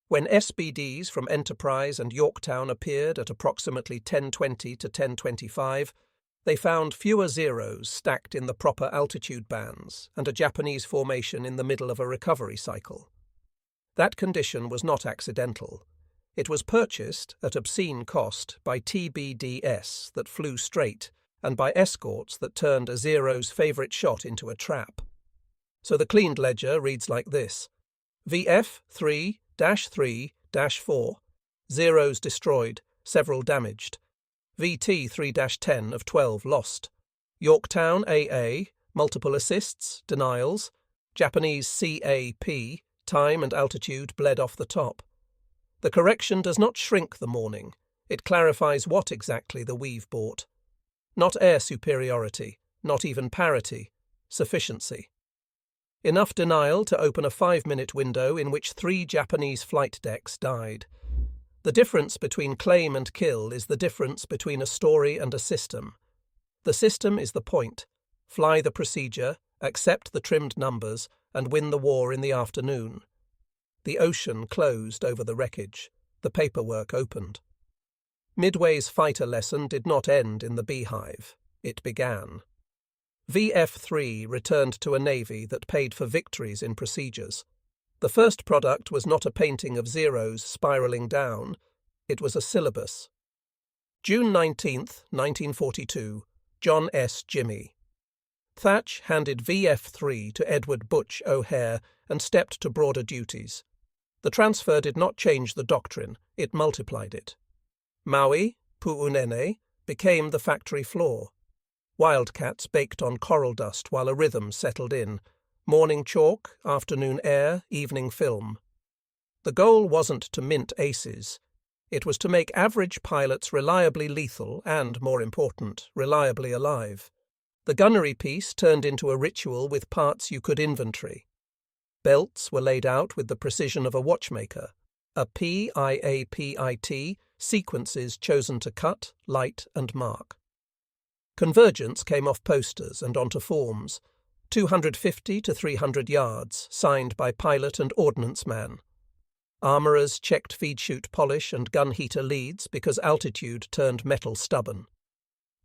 When SBDs from Enterprise and Yorktown appeared at approximately 10:20 to 10:25, they found fewer Zeros stacked in the proper altitude bands and a Japanese formation in the middle of a recovery cycle. That condition was not accidental. It was purchased at obscene cost by TBDs that flew straight and by escorts that turned a Zero's favourite shot into a trap. So the cleaned ledger reads like this: VF-3-3-4, Zeros destroyed, several damaged. VT-3-10 of 12 lost. Yorktown AA, multiple assists, denials. Japanese CAP, time and altitude bled off the top. The correction does not shrink the morning. It clarifies what exactly the Weave bought. Not air superiority, not even parity, sufficiency. Enough denial to open a 5-minute window in which 3 Japanese flight decks died. The difference between claim and kill is the difference between a story and a system. The system is the point. Fly the procedure, accept the trimmed numbers, and win the war in the afternoon. The ocean closed over the wreckage. The paperwork opened. Midway's fighter lesson did not end in the beehive. It began. VF-3 returned to a navy that paid for victories in procedures. The first product was not a painting of Zeros spiralling down. It was a syllabus. June 19, 1942, John S. Jimmy. Thach handed VF-3 to Edward Butch O'Hare and stepped to broader duties. The transfer did not change the doctrine, it multiplied it. Maui, Pu'unene, became the factory floor. Wildcats baked on coral dust while a rhythm settled in. Morning chalk, afternoon air, evening film. The goal wasn't to mint aces. It was to make average pilots reliably lethal and, more important, reliably alive. The gunnery piece turned into a ritual with parts you could inventory. Belts were laid out with the precision of a watchmaker. A PIAPIT, sequences chosen to cut, light and mark. Convergence came off posters and onto forms, 250 to 300 yards, signed by pilot and ordnance man. Armourers checked feed chute polish and gun heater leads because altitude turned metal stubborn.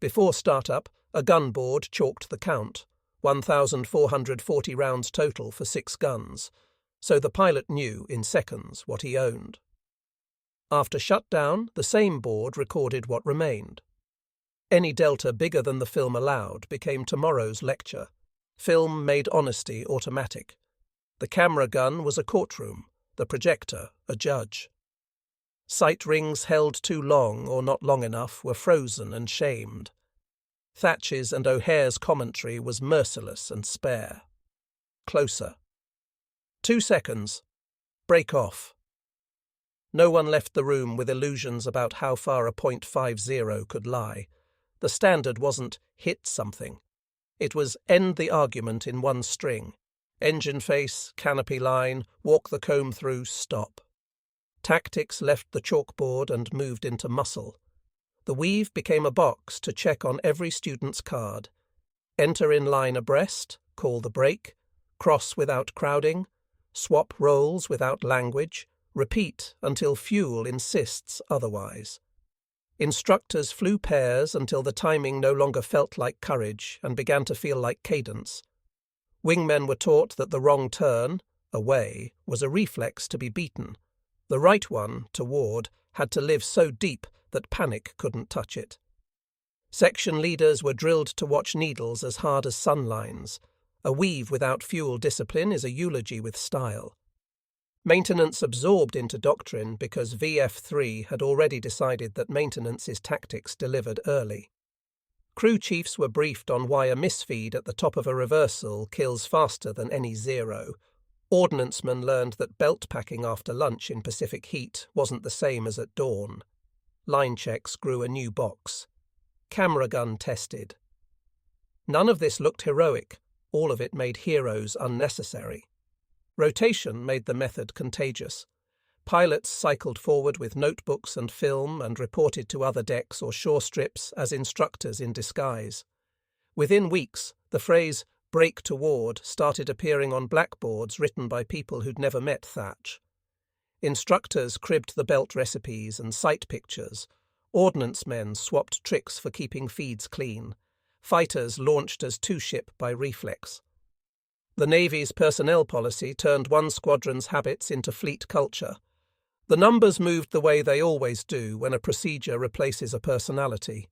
Before startup, a gun board chalked the count, 1,440 rounds total for 6 guns, so the pilot knew in seconds what he owned. After shutdown, the same board recorded what remained. Any delta bigger than the film allowed became tomorrow's lecture. Film made honesty automatic. The camera gun was a courtroom, the projector a judge. Sight rings held too long or not long enough were frozen and shamed. Thach's and O'Hare's commentary was merciless and spare. Closer. 2 seconds. Break off. No one left the room with illusions about how far a .50 could lie. The standard wasn't hit something. It was end the argument in one string. Engine face, canopy line, walk the comb through, stop. Tactics left the chalkboard and moved into muscle. The weave became a box to check on every student's card. Enter in line abreast, call the break, cross without crowding, swap roles without language, repeat until fuel insists otherwise. Instructors flew pairs until the timing no longer felt like courage and began to feel like cadence. Wingmen were taught that the wrong turn, away, was a reflex to be beaten. The right one, toward, had to live so deep that panic couldn't touch it. Section leaders were drilled to watch needles as hard as sun lines. A weave without fuel discipline is a eulogy with style. Maintenance absorbed into doctrine because VF-3 had already decided that maintenance is tactics delivered early. Crew chiefs were briefed on why a misfeed at the top of a reversal kills faster than any zero. Ordnancemen learned that belt packing after lunch in Pacific heat wasn't the same as at dawn. Line checks grew a new box. Camera gun tested. None of this looked heroic. All of it made heroes unnecessary. Rotation made the method contagious. Pilots cycled forward with notebooks and film and reported to other decks or shore strips as instructors in disguise. Within weeks, the phrase "break toward" started appearing on blackboards written by people who'd never met Thach. Instructors cribbed the belt recipes and sight pictures. Ordnance men swapped tricks for keeping feeds clean. Fighters launched as two-ship by reflex. The Navy's personnel policy turned one squadron's habits into fleet culture. The numbers moved the way they always do when a procedure replaces a personality.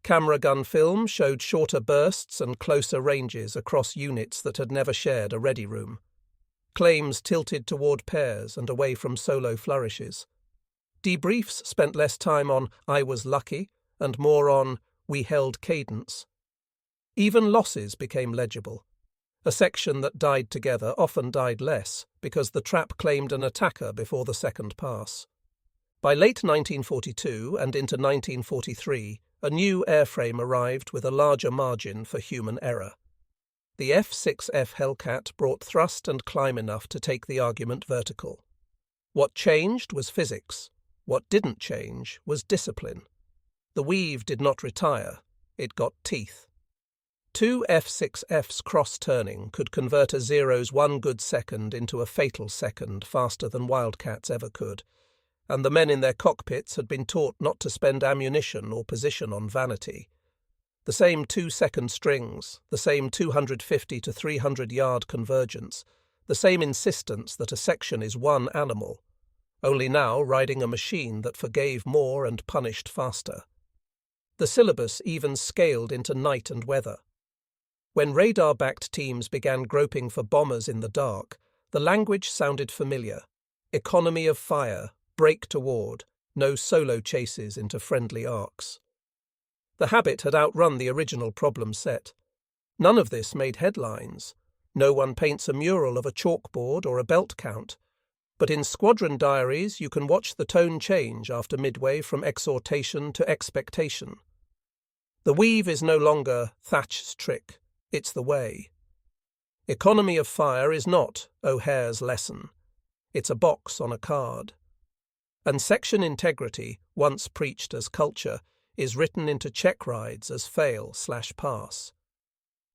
Camera gun film showed shorter bursts and closer ranges across units that had never shared a ready room. Claims tilted toward pairs and away from solo flourishes. Debriefs spent less time on "I was lucky" and more on "we held cadence." Even losses became legible. A section that died together often died less because the trap claimed an attacker before the second pass. By late 1942 and into 1943, a new airframe arrived with a larger margin for human error. The F-6F Hellcat brought thrust and climb enough to take the argument vertical. What changed was physics. What didn't change was discipline. The weave did not retire. It got teeth. 2 F-6Fs cross-turning could convert a Zero's 1 good second into a fatal second faster than Wildcats ever could, and the men in their cockpits had been taught not to spend ammunition or position on vanity. The same 2-second strings, the same 250 to 300-yard convergence, the same insistence that a section is one animal, only now riding a machine that forgave more and punished faster. The syllabus even scaled into night and weather. When radar-backed teams began groping for bombers in the dark, the language sounded familiar. Economy of fire, break toward, no solo chases into friendly arcs. The habit had outrun the original problem set. None of this made headlines. No one paints a mural of a chalkboard or a belt count, but in Squadron diaries you can watch the tone change after Midway from exhortation to expectation. The weave is no longer Thach's trick, it's the way. Economy of fire is not O'Hare's lesson. It's a box on a card. And section integrity, once preached as culture, is written into check rides as fail/pass.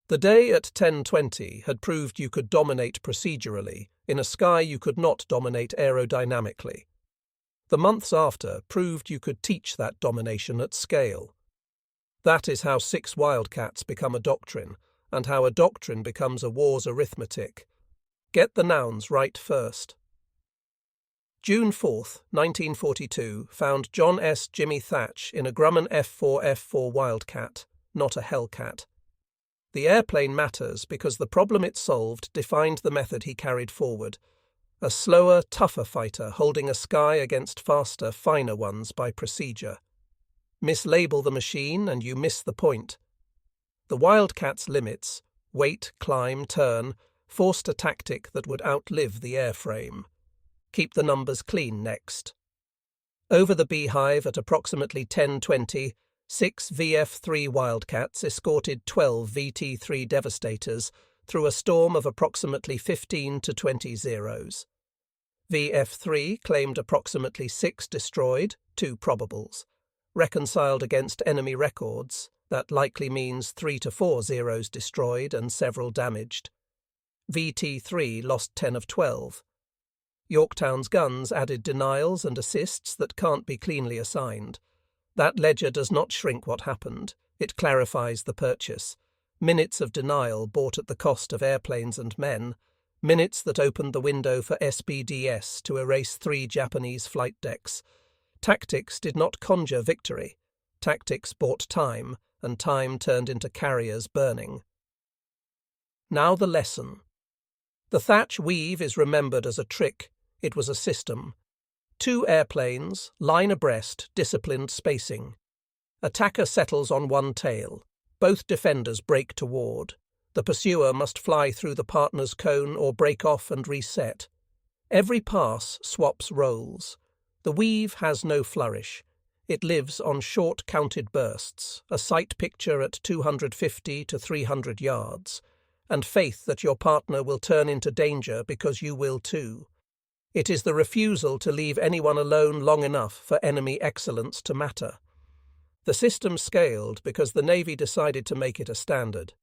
The day at 10:20 had proved you could dominate procedurally in a sky you could not dominate aerodynamically. The months after proved you could teach that domination at scale. That is how 6 Wildcats become a doctrine, and how a doctrine becomes a war's arithmetic. Get the nouns right first. June 4th, 1942, found John S. Jimmy Thach in a Grumman F4 Wildcat, not a Hellcat. The airplane matters because the problem it solved defined the method he carried forward. A slower, tougher fighter holding a sky against faster, finer ones by procedure. Mislabel the machine and you miss the point. The Wildcat's limits, wait, climb, turn, forced a tactic that would outlive the airframe. Keep the numbers clean next. Over the beehive at approximately 10:20, 6 VF-3 Wildcats escorted 12 VT-3 Devastators through a storm of approximately 15 to 20 zeros. VF-3 claimed approximately 6 destroyed, 2 probables. Reconciled against enemy records, that likely means 3 to 4 zeros destroyed and several damaged. VT-3 lost 10 of 12. Yorktown's guns added denials and assists that can't be cleanly assigned. That ledger does not shrink what happened, it clarifies the purchase. Minutes of denial bought at the cost of airplanes and men, minutes that opened the window for SBDS to erase 3 Japanese flight decks. Tactics did not conjure victory. Tactics bought time, and time turned into carriers burning. Now the lesson. The Thach Weave is remembered as a trick. It was a system. 2 airplanes, line abreast, disciplined spacing. Attacker settles on one tail. Both defenders break toward. The pursuer must fly through the partner's cone or break off and reset. Every pass swaps roles. The weave has no flourish. It lives on short counted bursts, a sight picture at 250 to 300 yards, and faith that your partner will turn into danger because you will too. It is the refusal to leave anyone alone long enough for enemy excellence to matter. The system scaled because the Navy decided to make it a standard.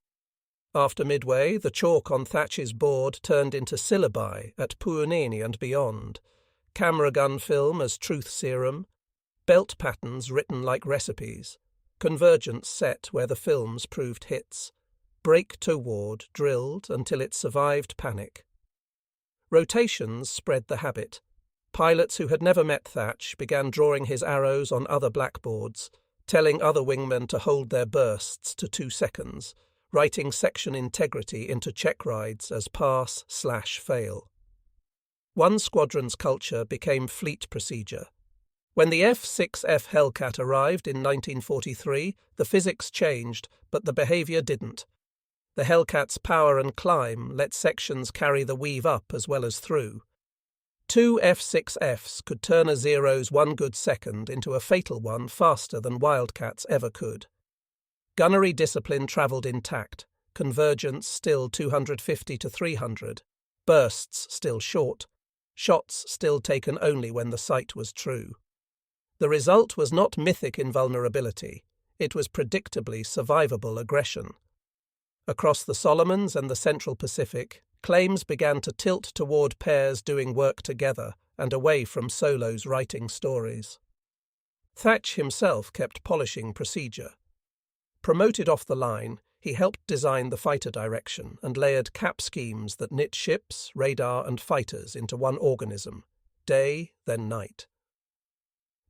After Midway, the chalk on Thach's board turned into syllabi at Puuneni and beyond, camera gun film as truth serum, belt patterns written like recipes, convergence set where the films proved hits, break toward drilled until it survived panic. Rotations spread the habit. Pilots who had never met Thach began drawing his arrows on other blackboards, telling other wingmen to hold their bursts to 2 seconds, writing section integrity into check rides as pass/fail. One squadron's culture became fleet procedure. When the F-6F Hellcat arrived in 1943, the physics changed, but the behavior didn't. The Hellcat's power and climb let sections carry the weave up as well as through. 2 F-6Fs could turn a zero's 1 good second into a fatal one faster than Wildcats ever could. Gunnery discipline travelled intact, convergence still 250 to 300, bursts still short, shots still taken only when the sight was true. The result was not mythic invulnerability, it was predictably survivable aggression. Across the Solomons and the Central Pacific, claims began to tilt toward pairs doing work together and away from solos writing stories. Thach himself kept polishing procedure. Promoted off the line, he helped design the fighter direction and layered cap schemes that knit ships, radar and fighters into one organism, day, then night.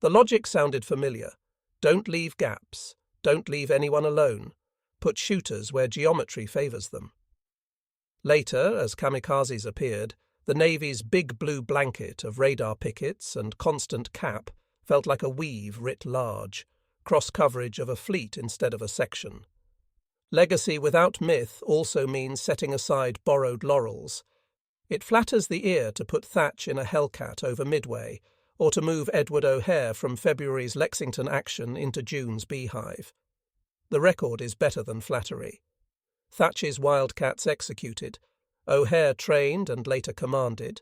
The logic sounded familiar. Don't leave gaps. Don't leave anyone alone. Put shooters where geometry favours them. Later, as kamikazes appeared, the Navy's big blue blanket of radar pickets and constant cap felt like a weave writ large, cross-coverage of a fleet instead of a section. Legacy without myth also means setting aside borrowed laurels. It flatters the ear to put Thach in a Hellcat over Midway, or to move Edward O'Hare from February's Lexington action into June's Beehive. The record is better than flattery. Thach's Wildcats executed, O'Hare trained and later commanded,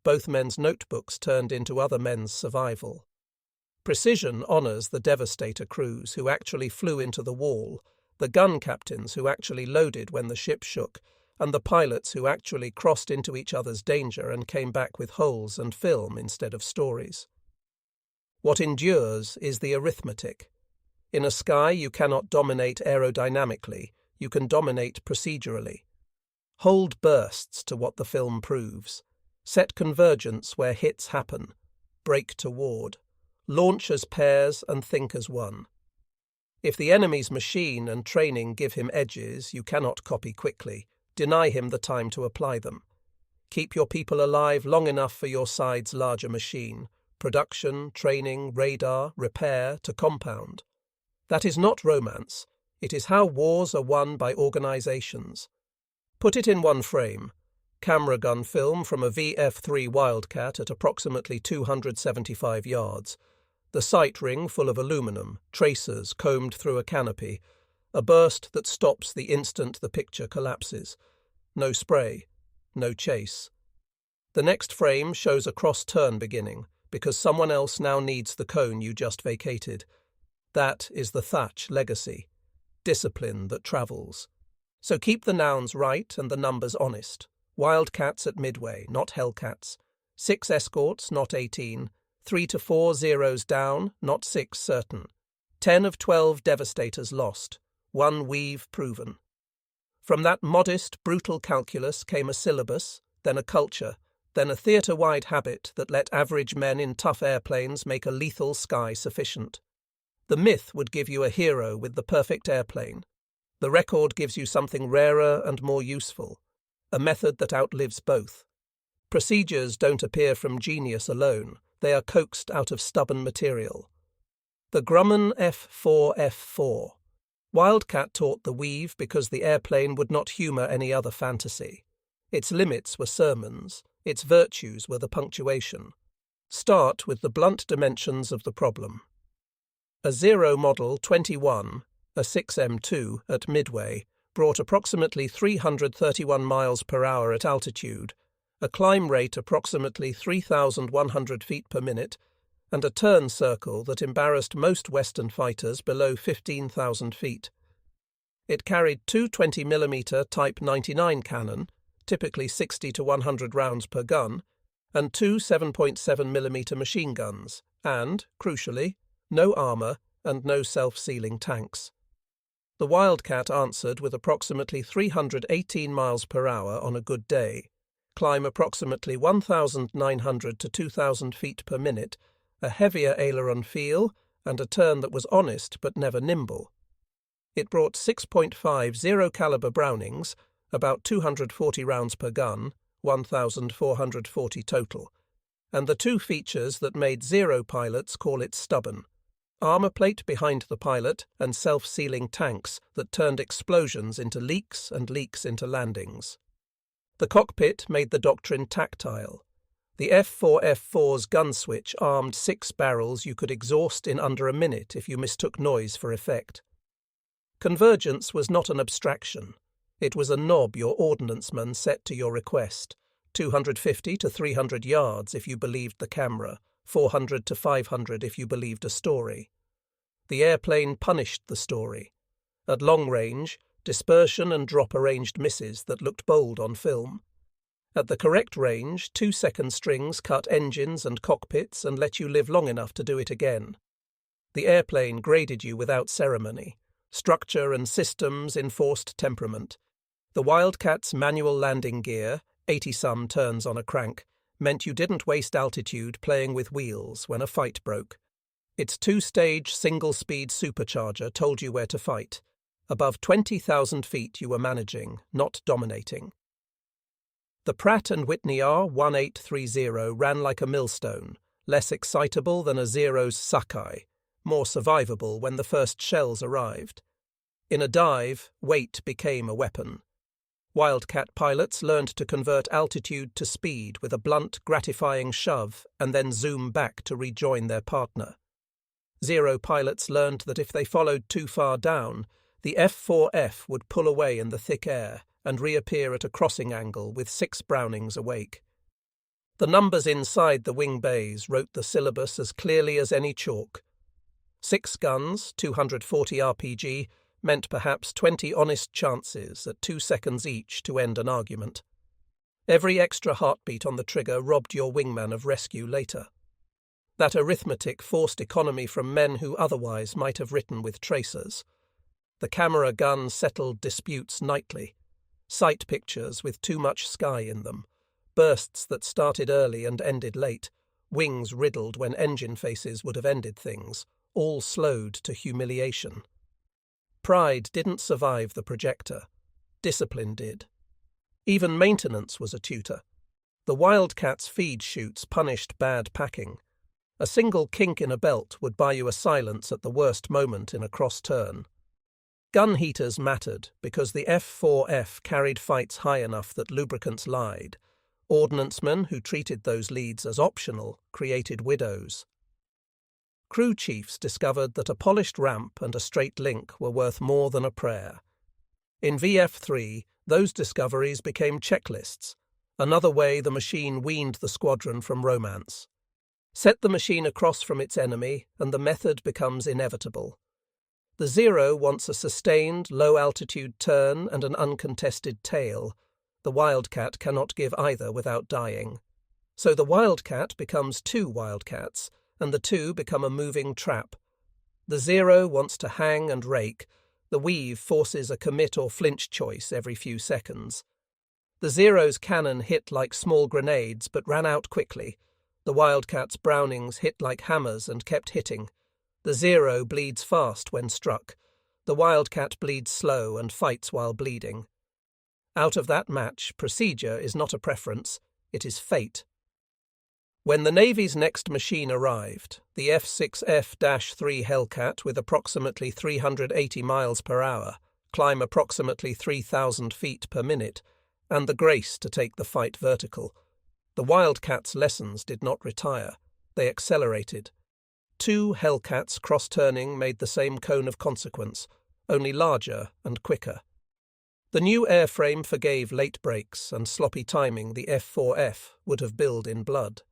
both men's notebooks turned into other men's survival. Precision honours the Devastator crews who actually flew into the wall, the gun captains who actually loaded when the ship shook, and the pilots who actually crossed into each other's danger and came back with holes and film instead of stories. What endures is the arithmetic. In a sky you cannot dominate aerodynamically, you can dominate procedurally. Hold bursts to what the film proves. Set convergence where hits happen. Break toward. Launch as pairs and think as one. If the enemy's machine and training give him edges you cannot copy quickly, deny him the time to apply them. Keep your people alive long enough for your side's larger machine, production, training, radar, repair, to compound. That is not romance. It is how wars are won by organizations. Put it in one frame. Camera gun film from a VF-3 Wildcat at approximately 275 yards. The sight ring full of aluminum, tracers combed through a canopy, a burst that stops the instant the picture collapses. No spray, no chase. The next frame shows a cross-turn beginning, because someone else now needs the cone you just vacated. That is the Thach legacy. Discipline that travels. So keep the nouns right and the numbers honest. Wildcats at Midway, not Hellcats. 6 escorts, not 18. 3 to 4 zeros down, not 6 certain. 10 of 12 Devastators lost. 1 Weave proven. From that modest, brutal calculus came a syllabus, then a culture, then a theatre-wide habit that let average men in tough airplanes make a lethal sky sufficient. The myth would give you a hero with the perfect airplane. The record gives you something rarer and more useful, a method that outlives both. Procedures don't appear from genius alone, they are coaxed out of stubborn material. The Grumman F4F4. Wildcat taught the Weave because the airplane would not humour any other fantasy. Its limits were sermons, its virtues were the punctuation. Start with the blunt dimensions of the problem. A Zero Model 21, a 6M2 at Midway, brought approximately 331 miles per hour at altitude, a climb rate approximately 3,100 feet per minute, and a turn circle that embarrassed most Western fighters below 15,000 feet. It carried two 20mm Type 99 cannon, typically 60 to 100 rounds per gun, and two 7.7mm machine guns, and, crucially, no armour and no self-sealing tanks. The Wildcat answered with approximately 318 miles per hour on a good day, climb approximately 1,900 to 2,000 feet per minute, a heavier aileron feel, and a turn that was honest but never nimble. It brought 6.5 zero-caliber Brownings, about 240 rounds per gun, 1,440 total, and the two features that made Zero pilots call it stubborn: armour plate behind the pilot and self-sealing tanks that turned explosions into leaks and leaks into landings. The cockpit made the doctrine tactile. The F4F4's gun switch armed 6 barrels you could exhaust in under a minute if you mistook noise for effect. Convergence was not an abstraction. It was a knob your ordnanceman set to your request, 250 to 300 yards if you believed the camera, 400 to 500 if you believed a story. The airplane punished the story. At long range, dispersion and drop arranged misses that looked bold on film. At the correct range, 2-second strings cut engines and cockpits and let you live long enough to do it again. The airplane graded you without ceremony. Structure and systems enforced temperament. The Wildcat's manual landing gear, 80-some turns on a crank, meant you didn't waste altitude playing with wheels when a fight broke. Its 2-stage single-speed supercharger told you where to fight. Above 20,000 feet you were managing, not dominating. The Pratt & Whitney R1830 ran like a millstone, less excitable than a Zero's Sakai, more survivable when the first shells arrived. In a dive, weight became a weapon. Wildcat pilots learned to convert altitude to speed with a blunt, gratifying shove and then zoom back to rejoin their partner. Zero pilots learned that if they followed too far down, the F4F would pull away in the thick air and reappear at a crossing angle with 6 Brownings awake. The numbers inside the wing bays wrote the syllabus as clearly as any chalk. 6 guns, 240 RPG, meant perhaps 20 honest chances at 2 seconds each to end an argument. Every extra heartbeat on the trigger robbed your wingman of rescue later. That arithmetic forced economy from men who otherwise might have written with tracers. The camera gun settled disputes nightly. Sight pictures with too much sky in them. Bursts that started early and ended late. Wings riddled when engine faces would have ended things. All slowed to humiliation. Pride didn't survive the projector. Discipline did. Even maintenance was a tutor. The Wildcats' feed chutes punished bad packing. A single kink in a belt would buy you a silence at the worst moment in a cross-turn. Gun heaters mattered because the F4F carried fights high enough that lubricants lied. Ordnancemen who treated those leads as optional created widows. Crew chiefs discovered that a polished ramp and a straight link were worth more than a prayer. In VF-3, those discoveries became checklists, another way the machine weaned the squadron from romance. Set the machine across from its enemy, and the method becomes inevitable. The Zero wants a sustained, low-altitude turn and an uncontested tail. The Wildcat cannot give either without dying. So the Wildcat becomes 2 Wildcats, and the 2 become a moving trap. The Zero wants to hang and rake. The Weave forces a commit or flinch choice every few seconds. The Zero's cannon hit like small grenades but ran out quickly. The Wildcat's Brownings hit like hammers and kept hitting. The Zero bleeds fast when struck. The Wildcat bleeds slow and fights while bleeding. Out of that match, procedure is not a preference, it is fate. When the Navy's next machine arrived, the F6F-3 Hellcat with approximately 380 miles per hour, climb approximately 3,000 feet per minute, and the grace to take the fight vertical, the Wildcats' lessons did not retire, they accelerated. 2 Hellcats cross-turning made the same cone of consequence, only larger and quicker. The new airframe forgave late brakes and sloppy timing the F4F would have billed in blood.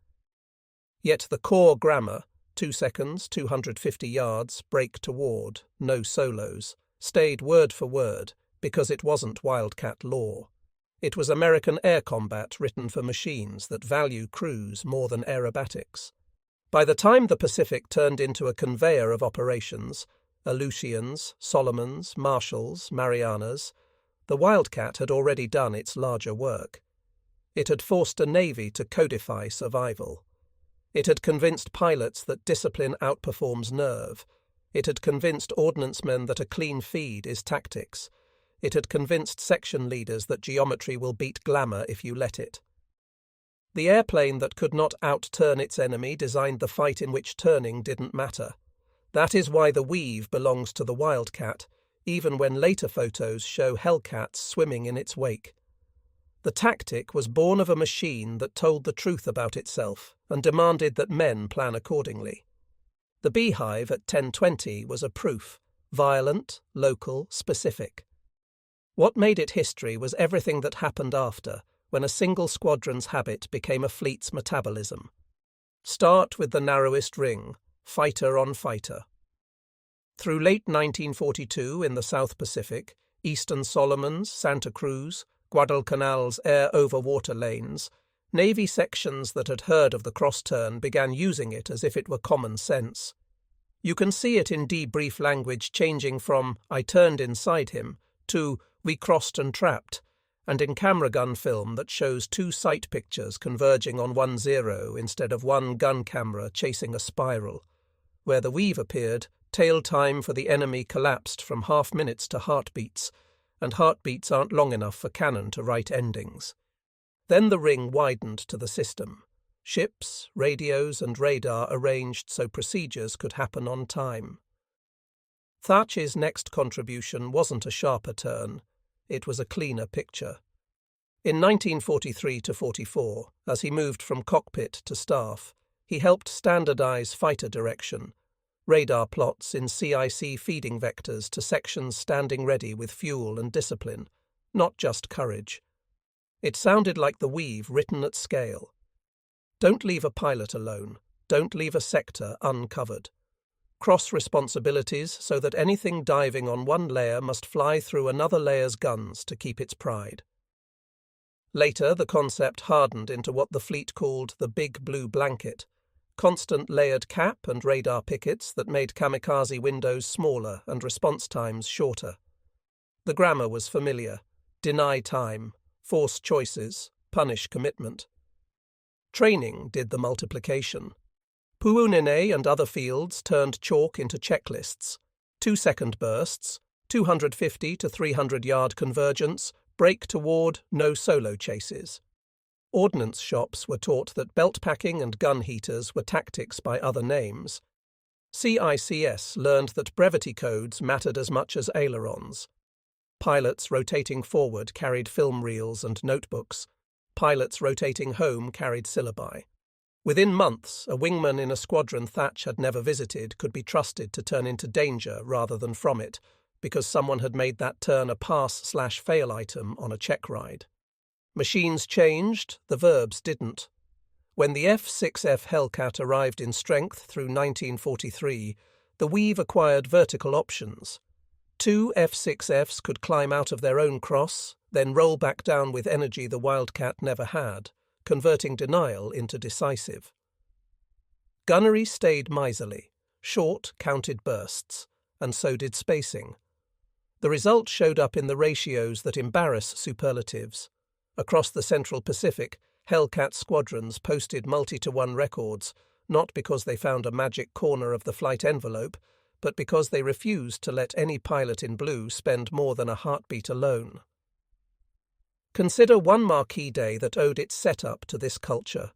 Yet the core grammar, 2 seconds, 250 yards, brake toward, no solos, stayed word for word because it wasn't Wildcat law. It was American air combat written for machines that value crews more than aerobatics. By the time the Pacific turned into a conveyor of operations, Aleutians, Solomons, Marshalls, Marianas, the Wildcat had already done its larger work. It had forced a navy to codify survival. It had convinced pilots that discipline outperforms nerve. It had convinced ordnancemen that a clean feed is tactics. It had convinced section leaders that geometry will beat glamour if you let it. The airplane that could not outturn its enemy designed the fight in which turning didn't matter. That is why the Weave belongs to the Wildcat, even when later photos show Hellcats swimming in its wake. The tactic was born of a machine that told the truth about itself and demanded that men plan accordingly. The Beehive at 10:20 was a proof, violent, local, specific. What made it history was everything that happened after, when a single squadron's habit became a fleet's metabolism. Start with the narrowest ring, fighter on fighter. Through late 1942 in the South Pacific, Eastern Solomons, Santa Cruz, Guadalcanal's air-over-water lanes, Navy sections that had heard of the cross-turn began using it as if it were common sense. You can see it in debrief language changing from "I turned inside him" to "we crossed and trapped," and in camera gun film that shows 2 sight pictures converging on 1 Zero instead of 1 gun camera chasing a spiral. Where the Weave appeared, tail time for the enemy collapsed from half minutes to heartbeats, and heartbeats aren't long enough for cannon to write endings. Then the ring widened to the system. Ships, radios and radar arranged so procedures could happen on time. Thach's next contribution wasn't a sharper turn, it was a cleaner picture. In 1943–44, as he moved from cockpit to staff, he helped standardize fighter direction, radar plots in CIC feeding vectors to sections standing ready with fuel and discipline, not just courage. It sounded like the Weave written at scale. Don't leave a pilot alone. Don't leave a sector uncovered. Cross responsibilities so that anything diving on one layer must fly through another layer's guns to keep its pride. Later, the concept hardened into what the fleet called the Big Blue Blanket, constant layered cap and radar pickets that made kamikaze windows smaller and response times shorter. The grammar was familiar: deny time, force choices, punish commitment. Training did the multiplication. Puunene and other fields turned chalk into checklists: 2-second bursts, 250 to 300-yard convergence, break toward, no solo chases. Ordnance shops were taught that belt packing and gun heaters were tactics by other names. CICS learned that brevity codes mattered as much as ailerons. Pilots rotating forward carried film reels and notebooks. Pilots rotating home carried syllabi. Within months, a wingman in a squadron Thach had never visited could be trusted to turn into danger rather than from it, because someone had made that turn a pass/fail item on a check ride. Machines changed, the verbs didn't. When the F-6F Hellcat arrived in strength through 1943, the Weave acquired vertical options. 2 F-6Fs could climb out of their own cross, then roll back down with energy the Wildcat never had, converting denial into decisive. Gunnery stayed miserly, short counted bursts, and so did spacing. The result showed up in the ratios that embarrass superlatives. Across the Central Pacific, Hellcat squadrons posted multi-to-1 records, not because they found a magic corner of the flight envelope, but because they refused to let any pilot in blue spend more than a heartbeat alone. Consider one marquee day that owed its setup to this culture.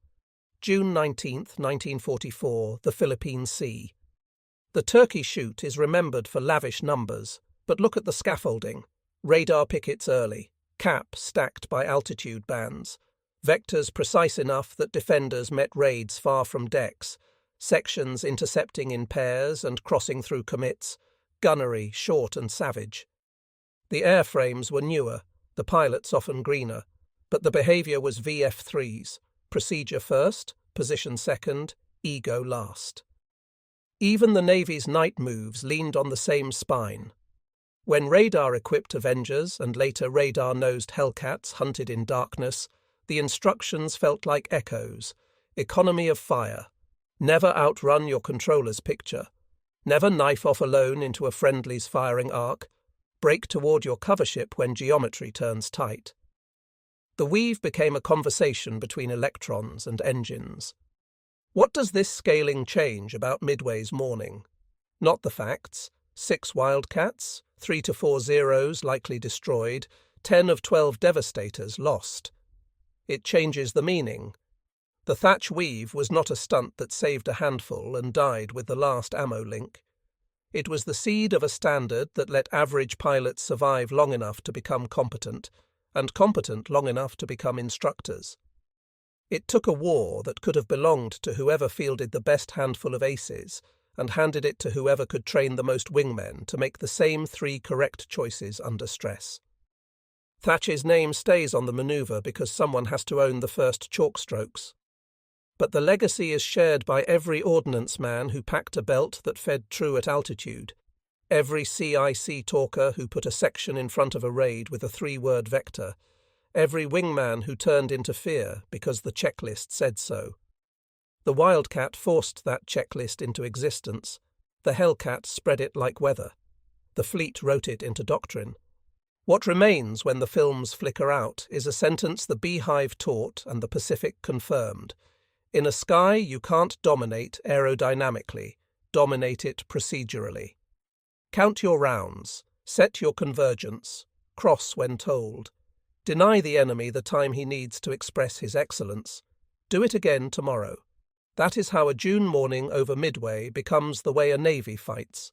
June 19, 1944, the Philippine Sea. The turkey shoot is remembered for lavish numbers, but look at the scaffolding. Radar pickets early, cap stacked by altitude bands, vectors precise enough that defenders met raids far from decks, sections intercepting in pairs and crossing through commits, gunnery short and savage. The airframes were newer, the pilots often greener, but the behaviour was VF-3s, procedure first, position second, ego last. Even the Navy's night moves leaned on the same spine. When radar-equipped Avengers and later radar-nosed Hellcats hunted in darkness, the instructions felt like echoes: economy of fire, never outrun your controller's picture, never knife off alone into a friendly's firing arc, break toward your cover ship when geometry turns tight. The Weave became a conversation between electrons and engines. What does this scaling change about Midway's morning? Not the facts. 6 Wildcats, 3 to 4 Zeros likely destroyed, 10 of 12 Devastators lost. It changes the meaning. The Thach Weave was not a stunt that saved a handful and died with the last ammo link. It was the seed of a standard that let average pilots survive long enough to become competent, and competent long enough to become instructors. It took a war that could have belonged to whoever fielded the best handful of aces, and handed it to whoever could train the most wingmen to make the same 3 correct choices under stress. Thach's name stays on the maneuver because someone has to own the first chalk strokes. But the legacy is shared by every ordnance man who packed a belt that fed true at altitude, every CIC talker who put a section in front of a raid with a 3-word vector, every wingman who turned into fear because the checklist said so. The Wildcat forced that checklist into existence. The Hellcat spread it like weather. The fleet wrote it into doctrine. What remains when the films flicker out is a sentence the Beehive taught and the Pacific confirmed. In a sky you can't dominate aerodynamically, dominate it procedurally. Count your rounds, set your convergence, cross when told. Deny the enemy the time he needs to express his excellence. Do it again tomorrow. That is how a June morning over Midway becomes the way a Navy fights.